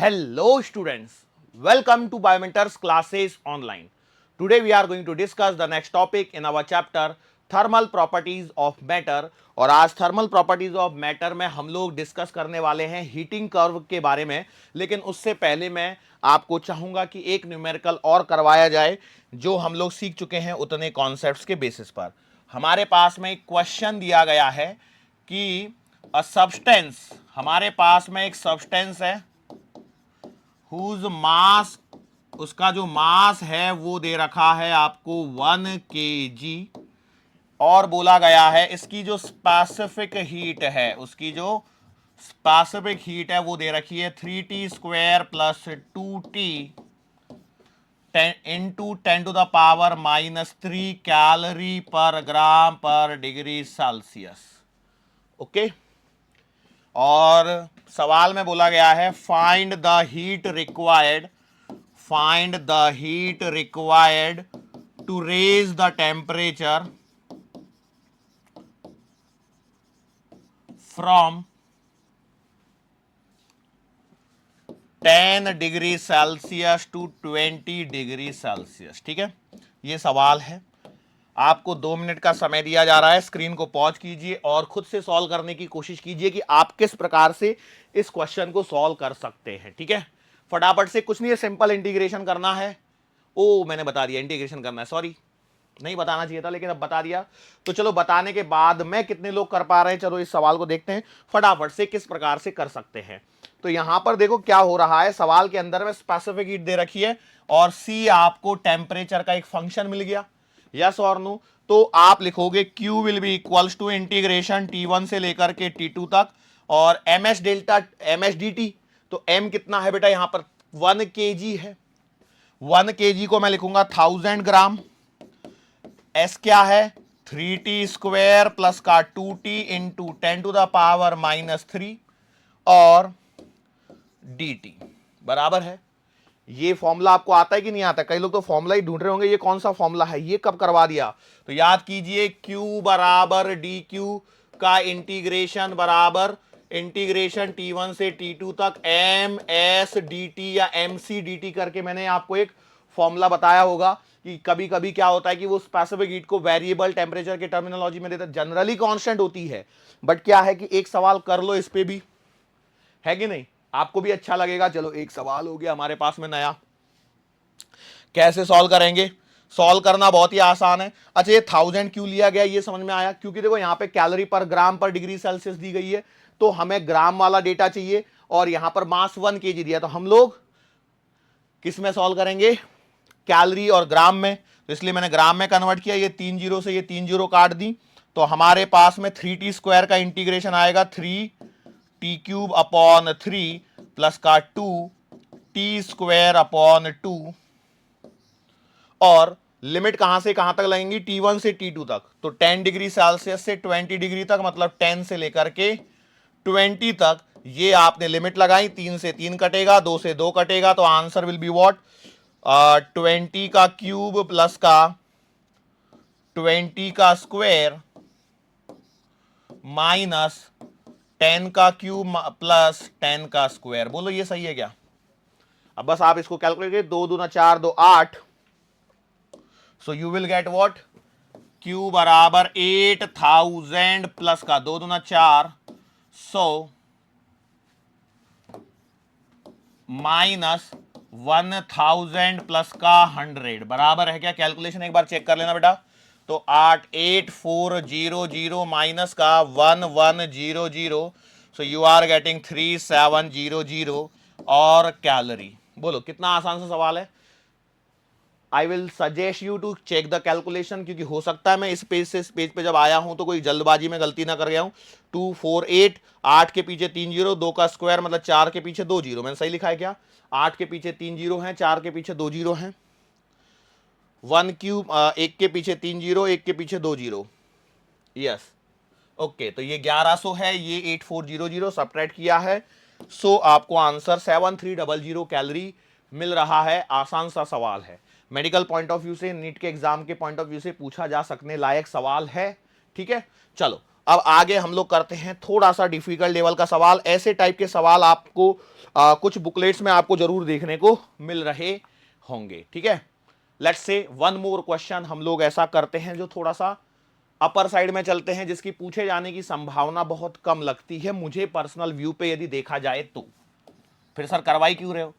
Hello students, welcome to Biomentors classes online. Today we are going to discuss the next topic in our chapter thermal properties of matter और आज thermal properties of matter में हम लोग discuss करने वाले हैं heating curve के बारे में। लेकिन उससे पहले मैं आपको चाहूंगा कि एक न्यूमेरिकल और करवाया जाए जो हम लोग सीख चुके हैं उतने कॉन्सेप्ट्स के बेसिस पर। हमारे पास में एक क्वेश्चन दिया गया है कि अ सब्सटेंस, हमारे पास में एक सब्सटेंस है हुज मास, उसका जो मास है वो दे रखा है आपको 1 kg और बोला गया है इसकी जो स्पेसिफिक हीट है, उसकी जो स्पेसिफिक हीट है वो दे रखी है 3t² plus 2t into 10⁻³ calorie पर ग्राम पर डिग्री सेल्सियस। ओके, और सवाल में बोला गया है find the heat required to raise the temperature from 10 degree Celsius to 20 degree Celsius. ठीक है, ये सवाल है। आपको 2 मिनट का समय दिया जा रहा है। स्क्रीन को पॉज कीजिए और खुद से सॉल्व करने की कोशिश कीजिए कि आप किस प्रकार से इस क्वेश्चन को सॉल्व कर सकते हैं। ठीक है, फटाफट से, कुछ नहीं है, सिंपल इंटीग्रेशन करना है। ओ मैंने बता दिया इंटीग्रेशन करना है, सॉरी नहीं बताना चाहिए था लेकिन अब बता दिया। तो चलो बताने के बाद में कितने लोग कर पा रहे हैं, चलो इस सवाल को देखते हैं फटाफट से किस प्रकार से कर सकते हैं। तो यहां पर देखो क्या हो रहा है, सवाल के अंदर में स्पेसिफिक हीट दे रखी है और सी आपको टेम्परेचर का एक फंक्शन मिल गया, यस और नो। तो आप लिखोगे Q will be equals to integration T1 से लेकर के T2 तक और ms डेल्टा ms dt। तो m कितना है बेटा, यहां पर 1 kg है, 1 kg को मैं लिखूंगा 1000 ग्राम। s क्या है 3t² प्लस का 2t इंटू 10⁻³ और dt बराबर है। ये फॉर्मूला आपको आता है कि नहीं आता? कई लोग तो फॉर्मूला ही ढूंढ रहे होंगे, ये कौन सा फॉर्मूला है, ये कब करवा दिया? तो याद कीजिए Q बराबर dq का इंटीग्रेशन बराबर इंटीग्रेशन T1 से T2 तक ms dt या mc dt करके मैंने आपको एक फॉर्मूला बताया होगा कि कभी कभी क्या होता है कि वो स्पेसिफिक हीट को वेरिएबल टेम्परेचर के टर्मिनोलॉजी में देता है, जनरली कांस्टेंट होती है, बट क्या है कि एक सवाल कर लो इस पे भी, है कि नहीं, आपको भी अच्छा लगेगा। चलो एक सवाल हो गया हमारे पास में नया, कैसे सॉल्व करेंगे? सॉल्व करना बहुत ही आसान है। अच्छा, ये 1000 क्यों लिया गया ये समझ में आया, क्योंकि देखो यहां पे कैलोरी पर ग्राम पर डिग्री सेल्सियस दी गई है, तो हमें ग्राम वाला डेटा चाहिए और यहां पर मास 1 kg दिया, तो हम लोग किस में सॉल्व करेंगे, कैलोरी और ग्राम में। तो इसलिए मैंने ग्राम में कन्वर्ट किया, ये 3 जीरो से ये 3 जीरो काट दी, तो हमारे पास में 3t² का इंटीग्रेशन आएगा 3t³ अपॉन 3 प्लस का 2t² अपॉन 2 और लिमिट कहां से कहां तक लगेंगी, T1 से T2 तक। तो 10 डिग्री सेल्सियस से 20 डिग्री तक, मतलब 10 से लेकर के 20 तक ये आपने लिमिट लगाई। 3 से 3 कटेगा, 2 से 2 कटेगा, तो आंसर विल बी व्हाट, 20 का क्यूब प्लस का 20 का स्क्वायर माइनस 10 का क्यूब प्लस 10 का स्क्वायर। बोलो ये सही है क्या? अब बस आप इसको कैलकुलेट करिए, 2 दूना 4 2 8, so you will get what, Q बराबर 8000 प्लस का 2 दूना 4 100 माइनस 1000 प्लस का 100 बराबर है क्या? कैलकुलेशन एक बार चेक कर लेना बेटा। तो 88400 माइनस का 1100, सो यू आर गेटिंग 3700 और कैलोरी। बोलो कितना आसान सा सवाल है। I will suggest you to check the calculation, क्योंकि हो सकता है मैं इस पेज से इस पेज पे जब आया हूं तो कोई जल्दबाजी में गलती ना कर गया हूं। 248, 8 के पीछे 3 जीरो, 2 का स्क्वायर मतलब 4 के पीछे 2 जीरो, मैंने सही लिखा है क्या? 8 के पीछे 3 जीरो हैं, 4 के पीछे 2 जीरो हैं, 1 क्यूब 1 के पीछे 3 जीरो, 1 के पीछे 2 जीरो, यस ओके। तो ये 1100 है, ये 8400 सब्ट्रैक्ट किया है, सो आपको आंसर 7300 कैलोरी मिल रहा है। आसान सा सवाल है, मेडिकल पॉइंट ऑफ व्यू से, नीट के एग्जाम के पॉइंट ऑफ व्यू से पूछा जा सकने लायक सवाल है। ठीक है, चलो अब आगे हम लोग करते हैं थोड़ा सा डिफिकल्ट लेवल का सवाल। ऐसे टाइप के सवाल आपको कुछ बुकलेट्स में आपको जरूर देखने को मिल रहे होंगे, ठीक है। Let's say one more question हम लोग ऐसा करते हैं जो थोड़ा सा अपर साइड में चलते हैं, जिसकी पूछे जाने की संभावना बहुत कम लगती है मुझे पर्सनल व्यू पे यदि देखा जाए तो। फिर सर करवाई क्यों रहे हो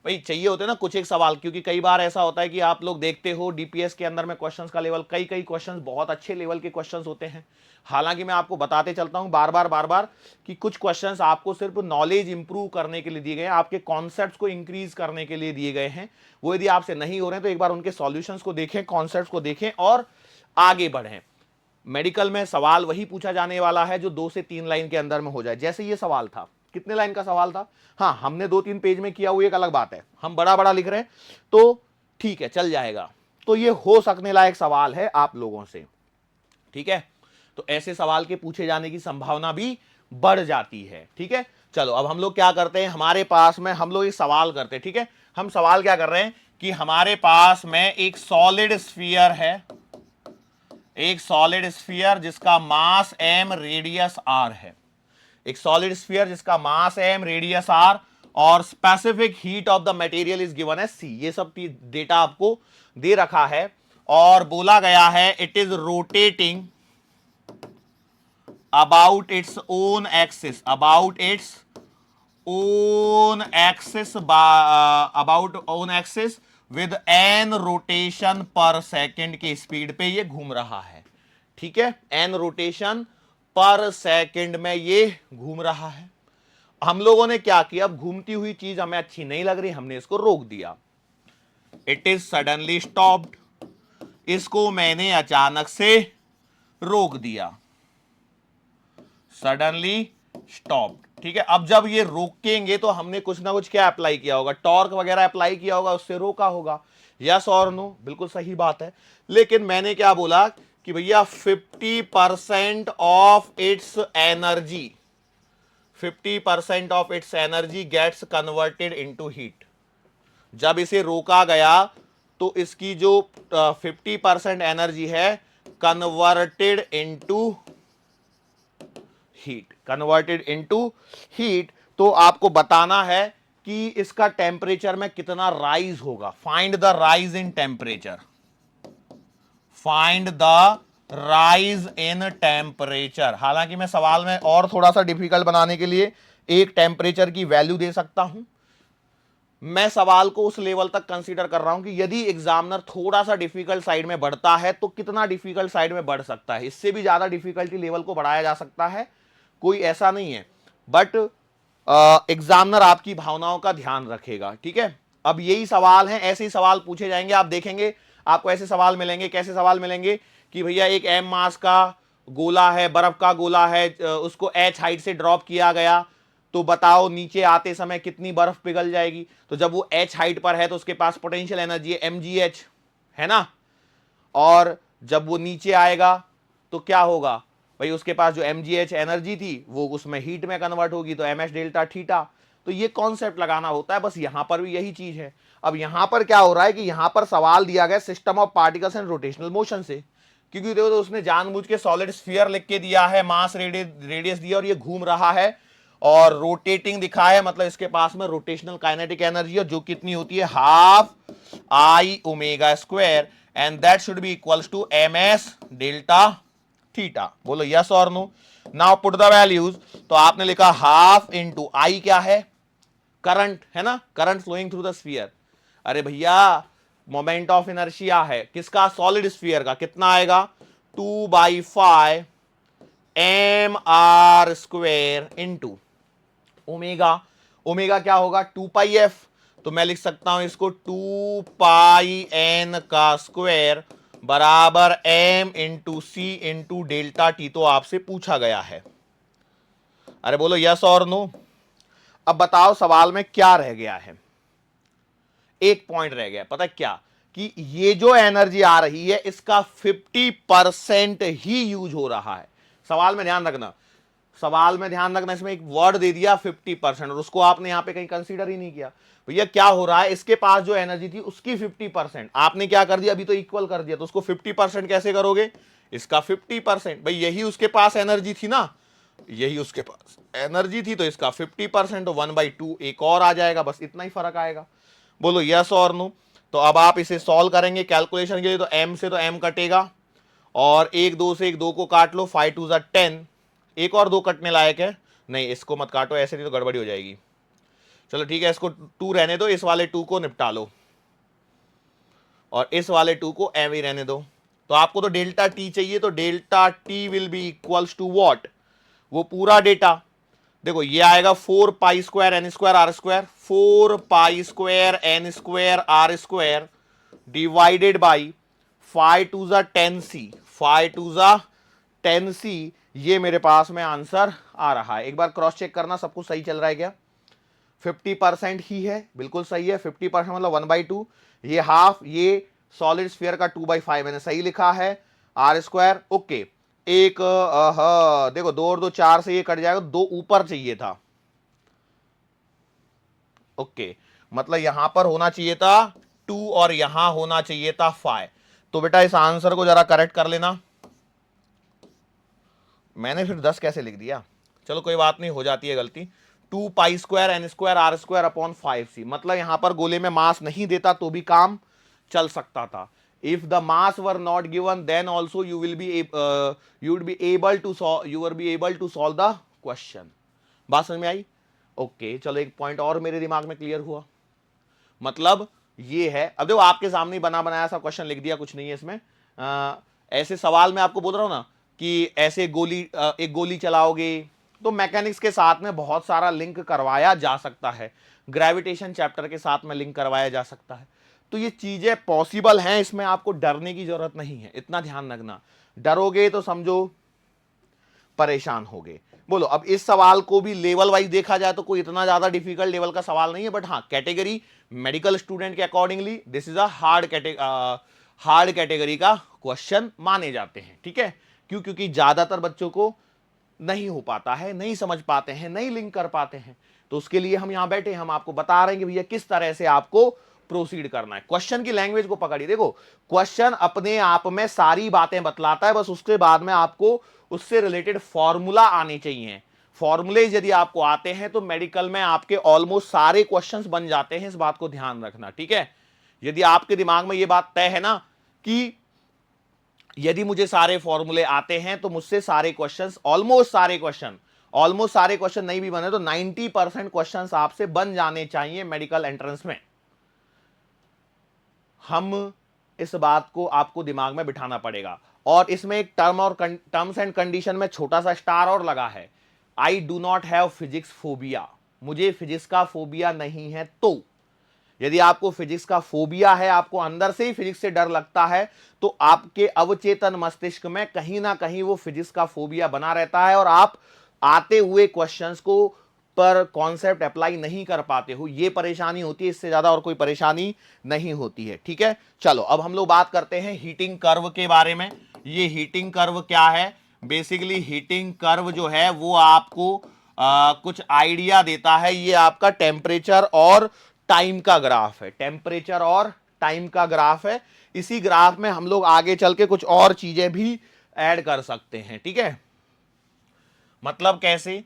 भाई, चाहिए होते ना कुछ एक सवाल, क्योंकि कई बार ऐसा होता है कि आप लोग देखते हो डीपीएस के अंदर में क्वेश्चंस का लेवल, कई क्वेश्चंस बहुत अच्छे लेवल के क्वेश्चंस होते हैं। हालांकि मैं आपको बताते चलता हूं बार बार कि कुछ क्वेश्चंस आपको सिर्फ नॉलेज इंप्रूव करने के लिए दिए गए हैं, आपके कॉन्सेप्ट्स को इंक्रीज करने के लिए दिए गए हैं। वो यदि आपसे नहीं हो रहे हैं तो एक बार उनके सॉल्यूशंस को देखें, कॉन्सेप्ट्स को देखें और आगे बढ़ें। मेडिकल में सवाल वही पूछा जाने वाला है जो 2 से 3 लाइन के अंदर में हो जाए। जैसे ये सवाल था, कितने लाइन का सवाल था? हाँ, हमने 2-3 पेज में किया, वो एक अलग बात है, हम बड़ा बड़ा लिख रहे हैं तो ठीक है, चल जाएगा। तो ये हो सकने लायक सवाल है आप लोगों से, ठीक है। तो ऐसे सवाल के पूछे जाने की संभावना भी बढ़ जाती है, ठीक है। चलो अब हम लोग क्या करते हैं, हमारे पास में हम लोग एक सवाल करते हैं, ठीक है। हम सवाल क्या कर रहे हैं कि हमारे पास में एक सॉलिड स्फीयर है, एक सॉलिड स्फीयर जिसका मास m रेडियस r है, एक सॉलिड स्फीयर जिसका मास m रेडियस r और specific heat of the material is given है C। ये सब डेटा आपको दे रखा है और बोला गया है it is rotating about its own axis, about its own axis, about own axis with n rotation per second की स्पीड पे ये घूम रहा है, ठीक है। एन रोटेशन पर सेकेंड में ये घूम रहा है। हम लोगों ने क्या किया, अब घूमती हुई चीज हमें अच्छी नहीं लग रही, हमने इसको रोक दिया। इट इज सडनली स्टॉप्ड, इसको मैंने अचानक से रोक दिया, सडनली स्टॉप्ड, ठीक है। अब जब ये रोकेंगे तो हमने कुछ ना कुछ क्या अप्लाई किया होगा, टॉर्क वगैरह अप्लाई किया होगा, उससे रोका होगा। यस और नो, बिल्कुल सही बात है। लेकिन मैंने क्या बोला कि भैया 50% of its energy, 50% of its energy gets converted into heat. जब इसे रोका गया तो इसकी जो 50% एनर्जी है converted into heat, converted into heat. तो आपको बताना है कि इसका टेम्परेचर में कितना राइज होगा। Find the rise in temperature, find the rise in temperature. हालांकि मैं सवाल में और थोड़ा सा डिफिकल्ट बनाने के लिए एक टेम्परेचर की वैल्यू दे सकता हूं। मैं सवाल को उस लेवल तक कंसीडर कर रहा हूं कि यदि एग्जामिनर थोड़ा सा डिफिकल्ट साइड में बढ़ता है तो कितना डिफिकल्ट साइड में बढ़ सकता है, इससे भी ज्यादा डिफिकल्टी लेवल को बढ़ाया जा सकता है, कोई ऐसा नहीं है। बट एग्जामिनर आपकी भावनाओं का ध्यान रखेगा, ठीक है। अब यही सवाल है, ऐसे ही सवाल पूछे जाएंगे, आप देखेंगे आपको ऐसे सवाल मिलेंगे। कैसे सवाल मिलेंगे कि भैया एक m मास का गोला है, बर्फ का गोला है, उसको h हाइट से ड्रॉप किया गया, तो बताओ नीचे आते समय कितनी बर्फ पिघल जाएगी। तो जब वो h हाइट पर है तो उसके पास पोटेंशियल एनर्जी है mgh, है ना। और जब वो नीचे आएगा तो क्या होगा भाई, उसके पास जो mgh एनर्जी थी वो उसमें हीट में कन्वर्ट होगी, तो ms डेल्टा थीटा। तो ये कॉन्सेप्ट लगाना होता है, बस यहां पर भी यही चीज है। अब यहां पर क्या हो रहा है कि यहां पर सवाल दिया गया system of particles and rotational motion से, क्योंकि देखो तो उसने जानबूझ के सॉलिड स्फीयर लिख के दिया है, मास रेडियस दिया और ये घूम रहा है और रोटेटिंग दिखा है, मतलब इसके पास में रोटेशनल काइनेटिक एनर्जी है जो कितनी होती है, half I omega square, and that should be equals to ms delta theta. बोलो यस और no. Now put the values. तो आपने लिखा हाफ इंटू आई क्या है, करंट है ना, current flowing through the sphere. अरे भैया मोमेंट ऑफ इनर्शिया है किसका, सॉलिड स्फीयर का, कितना आएगा 2/5 mr square into omega. Omega क्या होगा 2πf, तो मैं लिख सकता हूं इसको 2πn का स्क्वायर बराबर m इंटू सी इंटू डेल्टा टी। तो आपसे पूछा गया है। अरे बोलो यस और नो। अब बताओ सवाल में क्या रह गया है, एक पॉइंट रह गया, पता क्या, कि ये जो एनर्जी आ रही है इसका 50% ही यूज हो रहा है। सवाल में ध्यान रखना, सवाल में ध्यान रखना, इसमें एक वर्ड दे दिया 50% और उसको आपने यहां पे कहीं कंसीडर ही नहीं किया। भैया क्या हो रहा है, इसके पास जो एनर्जी थी उसकी 50% आपने क्या कर दिया, अभी तो इक्वल कर दिया, तो उसको 50% कैसे करोगे, इसका 50%। भाई यही उसके पास एनर्जी थी ना, यही उसके पास एनर्जी थी, तो इसका 50%, तो 1/2 एक और आ जाएगा, बस इतना ही फर्क आएगा। बोलो यस और नो। तो अब आप इसे सॉल्व करेंगे कैलकुलेशन के लिए, तो m से तो m कटेगा, और एक दो से एक दो को काट लो, 5 2 10। एक और दो कटने लायक है, नहीं इसको मत काटो, ऐसे नहीं तो गड़बड़ी हो जाएगी। चलो ठीक है, इसको 2 रहने दो, इस वाले 2 को निपटा लो, और इस वाले 2 को एम ही रहने दो। तो आपको तो डेल्टा टी चाहिए, तो delta T will be equals to what, वो पूरा डेटा। देखो ये आएगा 4 pi square n square r square, 4 pi square n square r square divided by 5 2 10c, 5 2 10c। ये मेरे पास में आंसर आ रहा है। एक बार क्रॉस चेक करना सब कुछ सही चल रहा है क्या? 50% ही है, बिल्कुल सही है। 50% मतलब 1/2, ये हाफ, ये सॉलिड स्फीयर का 2/5 मैंने सही लिखा है, आर स्क्वायर। ओके, एक देखो 2 और 2 4 से ये कट जाएगा, 2 ऊपर चाहिए था। ओके, मतलब यहां पर होना चाहिए था 2 और यहां होना चाहिए था 5। तो बेटा इस आंसर को जरा करेक्ट कर लेना। मैंने फिर 10 कैसे लिख दिया? चलो कोई बात नहीं, हो जाती है गलती। 2 pi square n square r square upon 5c, मतलब यहां पर गोले में मास नहीं देता तो भी काम चल सकता था। If the mass were not given then also you will be you would be able to solve the question. बात समझ में आई? ओके, चलो एक पॉइंट और मेरे दिमाग में क्लियर हुआ। मतलब ये है, अब देखो आपके सामने बना बनाया सा क्वेश्चन लिख दिया, कुछ नहीं है इसमें। ऐसे सवाल मैं आपको बोल रहा हूं ना कि ऐसे एक गोली चलाओगे, तो मैकेनिक्स के साथ में बहुत सारा लिंक करवाया जा सकता है, ग्रेविटेशन चैप्टर के साथ में लिंक करवाया जा सकता है। तो ये चीजें पॉसिबल हैं, इसमें आपको डरने की जरूरत नहीं है, इतना ध्यान रखना। डरोगे तो समझो परेशान होगे। बोलो अब इस सवाल को भी लेवल वाइज देखा जाए तो कोई इतना ज्यादा डिफिकल्ट लेवल का सवाल नहीं है, बट हाँ कैटेगरी मेडिकल स्टूडेंट के accordingly this is a hard category का क्वेश्चन माने जाते हैं। ठीक है, क्यों? क्योंकि ज्यादातर बच्चों को नहीं हो पाता है, नहीं समझ पाते हैं, नहीं लिंक कर पाते हैं। तो उसके लिए हम यहां बैठे, हम आपको बता रहे हैं कि भैया किस तरह से आपको प्रोसीड करना है। क्वेश्चन की लैंग्वेज को पकड़िए। देखो क्वेश्चन अपने आप में सारी बातें बतलाता है, बस उसके बाद में आपको उससे रिलेटेड फॉर्मूला आने चाहिए। फॉर्मूलेज यदि आपको आते हैं तो मेडिकल में आपके ऑलमोस्ट सारे क्वेश्चंस बन जाते हैं, इस बात को ध्यान रखना। ठीक है, यदि आपके दिमाग में यह बात तय है ना कि यदि मुझे सारे फॉर्मूले आते हैं तो मुझसे सारे क्वेश्चंस, ऑलमोस्ट सारे क्वेश्चन नहीं भी बने तो 90% क्वेश्चंस आपसे बन जाने चाहिए मेडिकल एंट्रेंस में। हम इस बात को आपको दिमाग में बिठाना पड़ेगा। और इसमें एक टर्म्स एंड कंडीशन में छोटा सा स्टार और लगा है, I do not have physics phobia, मुझे फिजिक्स का फोबिया नहीं है। तो यदि आपको फिजिक्स का फोबिया है, आपको अंदर से ही फिजिक्स से डर लगता है, तो आपके अवचेतन मस्तिष्क में कहीं ना कहीं वो फिजिक्स का फोबिया बना रहता है और आप आते हुए क्वेश्चंस को पर कॉन्सेप्ट अप्लाई नहीं कर पाते हो। ये परेशानी होती है, इससे ज्यादा और कोई परेशानी नहीं होती है। ठीक है, चलो अब हम लोग बात करते हैं हीटिंग कर्व के बारे में। ये हीटिंग कर्व क्या है? बेसिकली हीटिंग कर्व जो है वो आपको कुछ आइडिया देता है। ये आपका टेम्परेचर और टाइम का ग्राफ है, टेम्परेचर और टाइम का ग्राफ है। इसी ग्राफ में हम लोग आगे चल के कुछ और चीजें भी ऐड कर सकते हैं। ठीक है, मतलब कैसे?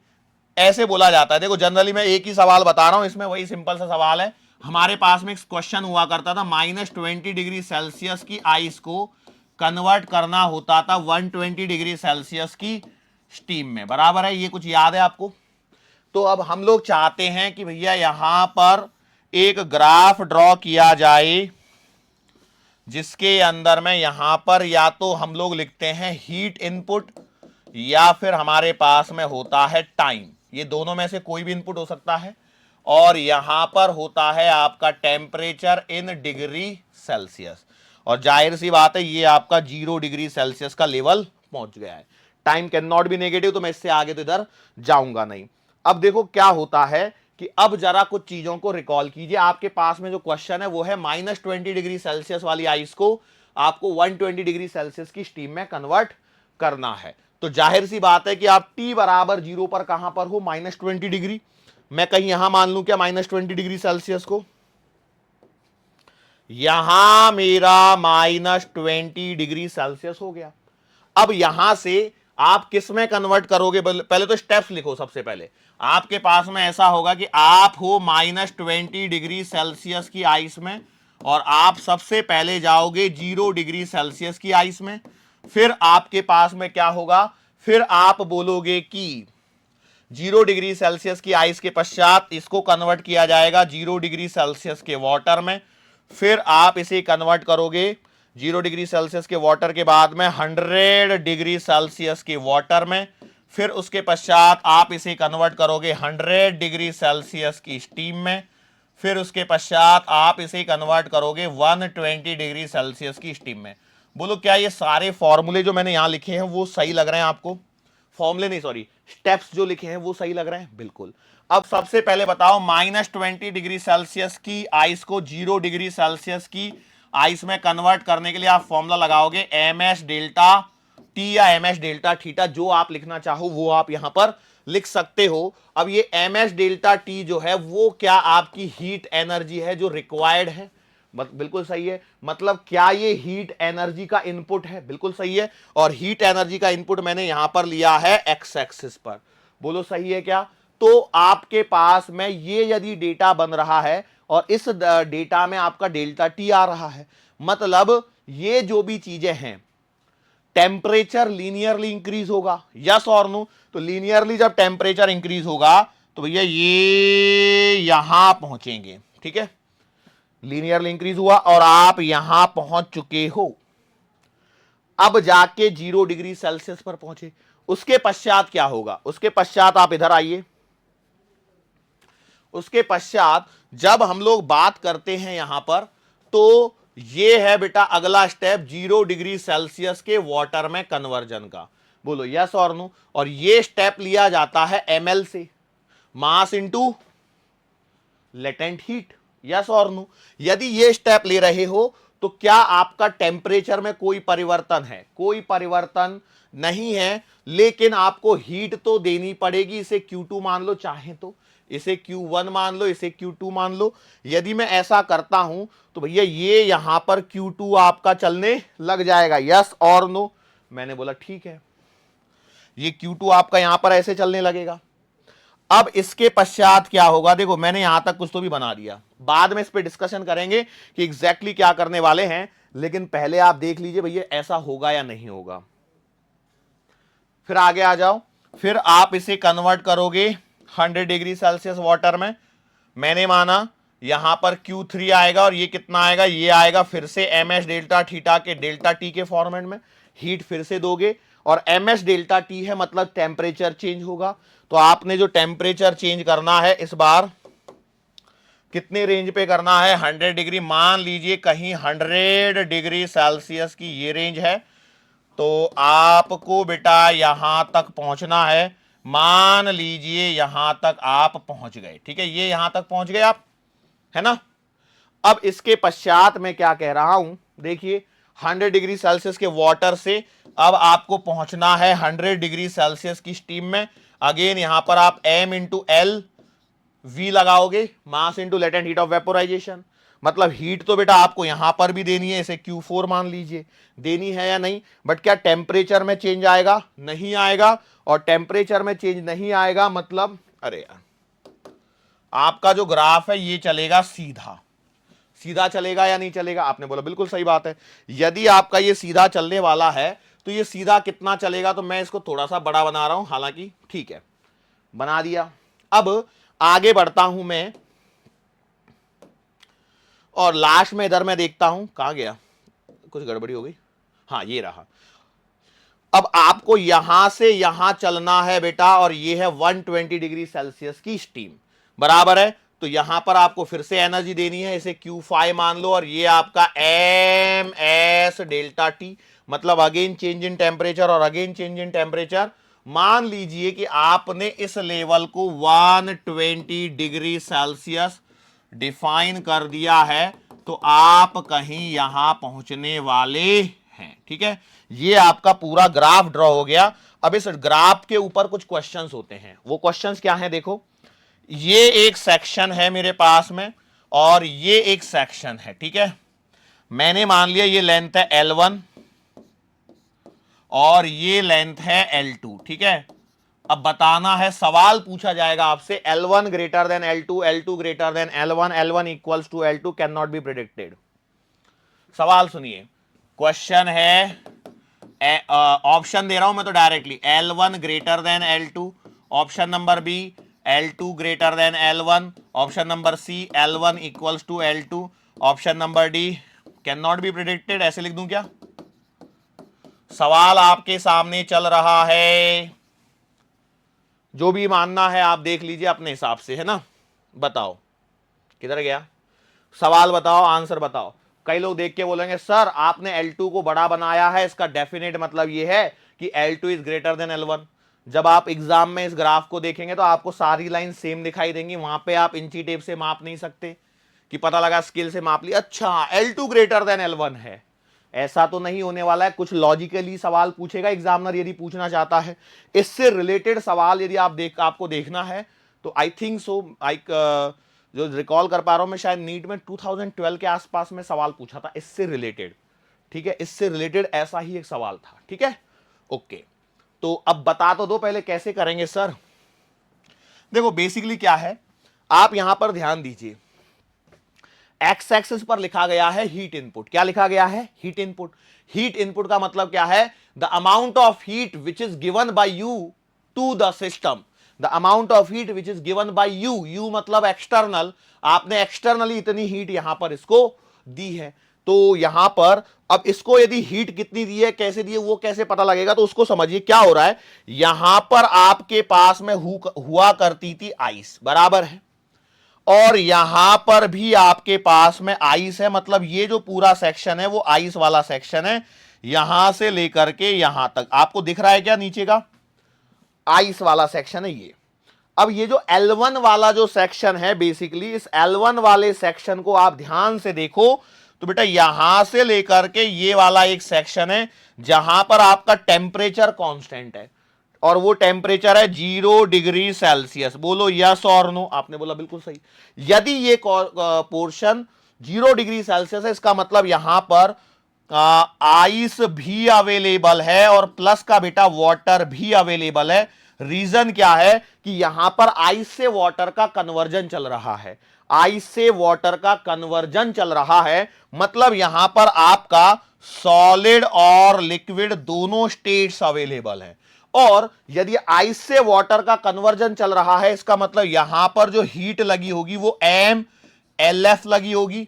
ऐसे बोला जाता है, देखो जनरली मैं एक ही सवाल बता रहा हूं, इसमें वही सिंपल सा सवाल है। हमारे पास में एक क्वेश्चन हुआ करता था, -20 डिग्री सेल्सियस की आइस को कन्वर्ट करना होता था 120 डिग्री सेल्सियस की स्टीम में, बराबर है? ये कुछ याद है आपको? तो अब हम लोग चाहते हैं कि भैया यहां पर एक ग्राफ ड्रॉ किया जाए जिसके अंदर में यहां पर या तो हम लोग लिखते हैं हीट इनपुट या फिर हमारे पास में होता है टाइम। ये दोनों में से कोई भी इनपुट हो सकता है। और यहां पर होता है आपका टेम्परेचर इन डिग्री सेल्सियस। और जाहिर सी बात है ये आपका 0 डिग्री सेल्सियस का लेवल पहुंच गया है। Time can not B negative, तो मैं इससे आगे तो इधर जाऊंगा नहीं। अब देखो क्या होता है कि अब जरा कुछ चीजों को रिकॉल कीजिए। आपके पास में जो क्वेश्चन है वो है -20 डिग्री सेल्सियस वाली आइस को आपको 120 डिग्री सेल्सियस की स्टीम में कन्वर्ट करना है। तो जाहिर सी बात है कि आप t बराबर 0 पर कहां पर हो? -20 डिग्री। मैं कहीं यहां मान लूं क्या -20 डिग्री सेल्सियस को? यहां मेरा -20 डिग्री सेल्सियस हो गया। अब यहां से आप किस में कन्वर्ट करोगे, पहले तो स्टेप्स लिखो। सबसे पहले आपके पास में ऐसा होगा कि आप हो -20 डिग्री सेल्सियस की आइस में, और आप सबसे पहले जाओगे 0 डिग्री सेल्सियस की आइस में। फिर आपके पास में क्या होगा, फिर आप बोलोगे कि 0 डिग्री सेल्सियस की आइस के पश्चात इसको कन्वर्ट किया जाएगा 0 डिग्री सेल्सियस के वाटर में। फिर आप इसे कन्वर्ट करोगे 0 डिग्री सेल्सियस के वाटर के बाद में 100 डिग्री सेल्सियस के वाटर में। फिर उसके पश्चात आप इसे कन्वर्ट करोगे 100 डिग्री सेल्सियस की स्टीम में। फिर उसके पश्चात आप इसे कन्वर्ट करोगे 120 डिग्री सेल्सियस की स्टीम में। बोलो क्या ये सारे फॉर्मूले जो मैंने यहां लिखे हैं वो सही लग रहे हैं आपको? फॉर्मूले नहीं, सॉरी, स्टेप्स जो लिखे हैं वो सही लग रहे हैं? बिल्कुल। अब सबसे पहले बताओ, -20 डिग्री सेल्सियस की आइस को 0 डिग्री सेल्सियस की आइस में कन्वर्ट करने के लिए आप फॉर्मूला लगाओगे MS डेल्टा टी या MS डेल्टा थीटा, जो आप लिखना चाहो वो आप यहां पर लिख सकते हो। अब ये MS डेल्टा टी जो है वो क्या आपकी हीट एनर्जी है जो रिक्वायर्ड है? बिल्कुल सही है। मतलब क्या ये हीट एनर्जी का इनपुट है? बिल्कुल सही है। और हीट एनर्जी का इनपुट मैंने यहां पर लिया है एक्स एक्सिस पर। बोलो सही है क्या? तो आपके पास में ये यदि डेटा बन रहा है और इस डेटा में आपका डेल्टा टी आ रहा है, मतलब ये जो भी चीजें हैं, टेम्परेचर लीनियरली इंक्रीज होगा, यस और नो? तो लीनियरली जब टेम्परेचर इंक्रीज होगा तो भैया ये यहां पहुंचेंगे, ठीक है? लीनियरली इंक्रीज हुआ और आप यहां पहुंच चुके हो। अब जाके 0 डिग्री सेल्सियस पर पहुंचे। उसके पश्चात क्या होगा? उसके पश्चात आप इधर आइए। उसके पश्चात जब हम लोग बात करते हैं यहां पर, तो ये है बेटा अगला स्टेप 0 डिग्री सेल्सियस के वाटर में कन्वर्जन का। बोलो यस और नो? और ये स्टेप लिया जाता है ml से, mass into latent heat, yes और नो? यदि ये स्टेप ले रहे हो तो क्या आपका टेम्परेचर में कोई परिवर्तन है? कोई परिवर्तन नहीं है, लेकिन आपको हीट तो देनी पड़ेगी। इसे Q2 मान लो, चाहे तो इसे Q1 मान लो, इसे Q2 मान लो। यदि मैं ऐसा करता हूं तो भैया ये यहां पर Q2 आपका चलने लग जाएगा, यस और नो? मैंने बोला ठीक है, ये Q2 आपका यहां पर ऐसे चलने लगेगा। अब इसके पश्चात क्या होगा? देखो मैंने यहां तक कुछ तो भी बना दिया, बाद में इस पे डिस्कशन करेंगे कि एग्जैक्टली क्या करने वाले हैं, लेकिन पहले आप देख लीजिए भैया ऐसा होगा या नहीं होगा। फिर आगे आ जाओ। फिर आप इसे कन्वर्ट करोगे 100 डिग्री सेल्सियस वाटर में। मैंने माना यहां पर Q3 आएगा और ये कितना आएगा? ये आएगा फिर से MS डेल्टा थीटा के डेल्टा टी के फॉर्मेट में। हीट फिर से दोगे और MS डेल्टा टी है, मतलब टेम्परेचर चेंज होगा। तो आपने जो टेम्परेचर चेंज करना है इस बार कितने रेंज पे करना है? 100 डिग्री। मान लीजिए कहीं 100 डिग्री सेल्सियस की ये रेंज है, तो आपको बेटा यहां तक पहुंचना है। मान लीजिए यहां तक आप पहुंच गए, ठीक है? ये यहां तक पहुंच गए आप, है ना? अब इसके पश्चात मैं क्या कह रहा हूं, देखिए 100 डिग्री सेल्सियस के वाटर से अब आपको पहुंचना है 100 डिग्री सेल्सियस की स्टीम में। अगेन यहां पर आप M इंटू एल V लगाओगे, mass into latent heat of vaporisation. मतलब हीट तो बेटा आपको यहां पर भी देनी है, इसे Q4 मान लीजिए, देनी है या नहीं? बट क्या टेम्परेचर में चेंज आएगा? नहीं आएगा। और टेम्परेचर में चेंज नहीं आएगा मतलब, अरे यार, आपका जो ग्राफ है ये चलेगा सीधा। सीधा चलेगा या नहीं चलेगा? आपने बोला बिल्कुल सही बात है। यदि आपका ये सीधा चलने वाला है तो ये सीधा कितना चलेगा? तो मैं इसको थोड़ा सा बड़ा बना रहा हूं, हालांकि ठीक है, बना दिया। अब आगे बढ़ता हूं मैं, और लास्ट में इधर मैं देखता हूं कहां गया, कुछ गड़बड़ी हो गई, हाँ ये रहा। अब आपको यहां से यहां चलना है बेटा, और ये है 120 डिग्री सेल्सियस की स्टीम, बराबर है? तो यहां पर आपको फिर से एनर्जी देनी है, इसे Q5 मान लो, और ये आपका MS डेल्टा टी, मतलब अगेन चेंज इन टेम्परेचर और अगेन चेंज इन टेम्परेचर। मान लीजिए कि आपने इस लेवल को 120 डिग्री सेल्सियस डिफाइन कर दिया है, तो आप कहीं यहां पहुंचने वाले हैं, ठीक है? ये आपका पूरा ग्राफ ड्रॉ हो गया। अब इस ग्राफ के ऊपर कुछ क्वेश्चंस होते हैं, वो क्वेश्चंस क्या हैं? देखो, ये एक सेक्शन है मेरे पास में और ये एक सेक्शन है, ठीक है? मैंने मान लिया ये लेंथ है L1 और ये लेंथ है L2, ठीक है। अब बताना है, सवाल पूछा जाएगा आपसे L1 greater than L2, L2 greater than L1, L1 equals to L2 can not be predicted. सवाल सुनिए, क्वेश्चन है, ऑप्शन दे रहा हूं मैं तो directly, L1 greater than L2, option number B L2 greater than L1, option number C L1 equals to L2, option number D can not be predicted. ऐसे लिख दूं क्या? सवाल आपके सामने चल रहा है, जो भी मानना है आप देख लीजिए अपने हिसाब से, है ना। बताओ किधर गया सवाल, बताओ आंसर बताओ। कई लोग देख के बोलेंगे सर आपने L2 को बड़ा बनाया है, इसका डेफिनेट मतलब ये है कि L2 is greater than L1। जब आप एग्जाम में इस ग्राफ को देखेंगे तो आपको सारी लाइन सेम दिखाई देंगी, वहां पे आप इंची टेप से माप नहीं सकते कि पता लगा स्केल से माप लिया, अच्छा L2 ग्रेटर देन L1 है। ऐसा तो नहीं होने वाला है, कुछ लॉजिकली सवाल पूछेगा एग्जामिनर यदि पूछना चाहता है। इससे रिलेटेड सवाल यदि आपको देखना है तो आई थिंक सो, जो रिकॉल कर पा रहा हूं मैं, शायद नीट में 2012 के आसपास में सवाल पूछा था इससे रिलेटेड, ठीक है। इससे रिलेटेड ऐसा ही एक सवाल था, ठीक है। ओके, तो अब बता तो दो पहले कैसे करेंगे सर। देखो बेसिकली क्या है, आप यहां पर ध्यान दीजिए, एक्स एक्सिस पर लिखा गया है हीट इनपुट। क्या लिखा गया है? Heat input. हीट इनपुट का मतलब क्या है? The amount of heat which is given by you to the system. The amount of heat which is given by you, you मतलब एक्सटर्नल, आपने एक्सटर्नली इतनी हीट यहां पर इसको दी है। तो यहां पर अब इसको यदि हीट कितनी दी है, कैसे दी है, वो कैसे पता लगेगा, तो उसको समझिए क्या हो रहा है। यहां पर आपके पास में हुआ करती थी आइस, बराबर है, और यहां पर भी आपके पास में आइस है, मतलब ये जो पूरा सेक्शन है वो आइस वाला सेक्शन है। यहां से लेकर के यहां तक आपको दिख रहा है क्या, नीचे का आइस वाला सेक्शन है ये। अब ये जो L1 वाला जो सेक्शन है, बेसिकली इस L1 वाले सेक्शन को आप ध्यान से देखो तो बेटा यहां से लेकर के ये वाला एक सेक्शन है जहां पर आपका टेम्परेचर कांस्टेंट है, और वो टेम्परेचर है 0 डिग्री सेल्सियस। बोलो यस और नो। आपने बोला बिल्कुल सही। यदि ये पोर्शन 0 डिग्री सेल्सियस है, इसका मतलब यहां पर आइस भी अवेलेबल है और प्लस का बेटा वाटर भी अवेलेबल है। रीजन क्या है कि यहां पर आइस से वाटर का कन्वर्जन चल रहा है, आइस से वाटर का कन्वर्जन चल रहा है, मतलब यहां पर आपका सॉलिड और लिक्विड दोनों स्टेट्स अवेलेबल हैं। और यदि आइस से वाटर का कन्वर्जन चल रहा है, इसका मतलब यहां पर जो हीट लगी होगी वो MLF लगी होगी।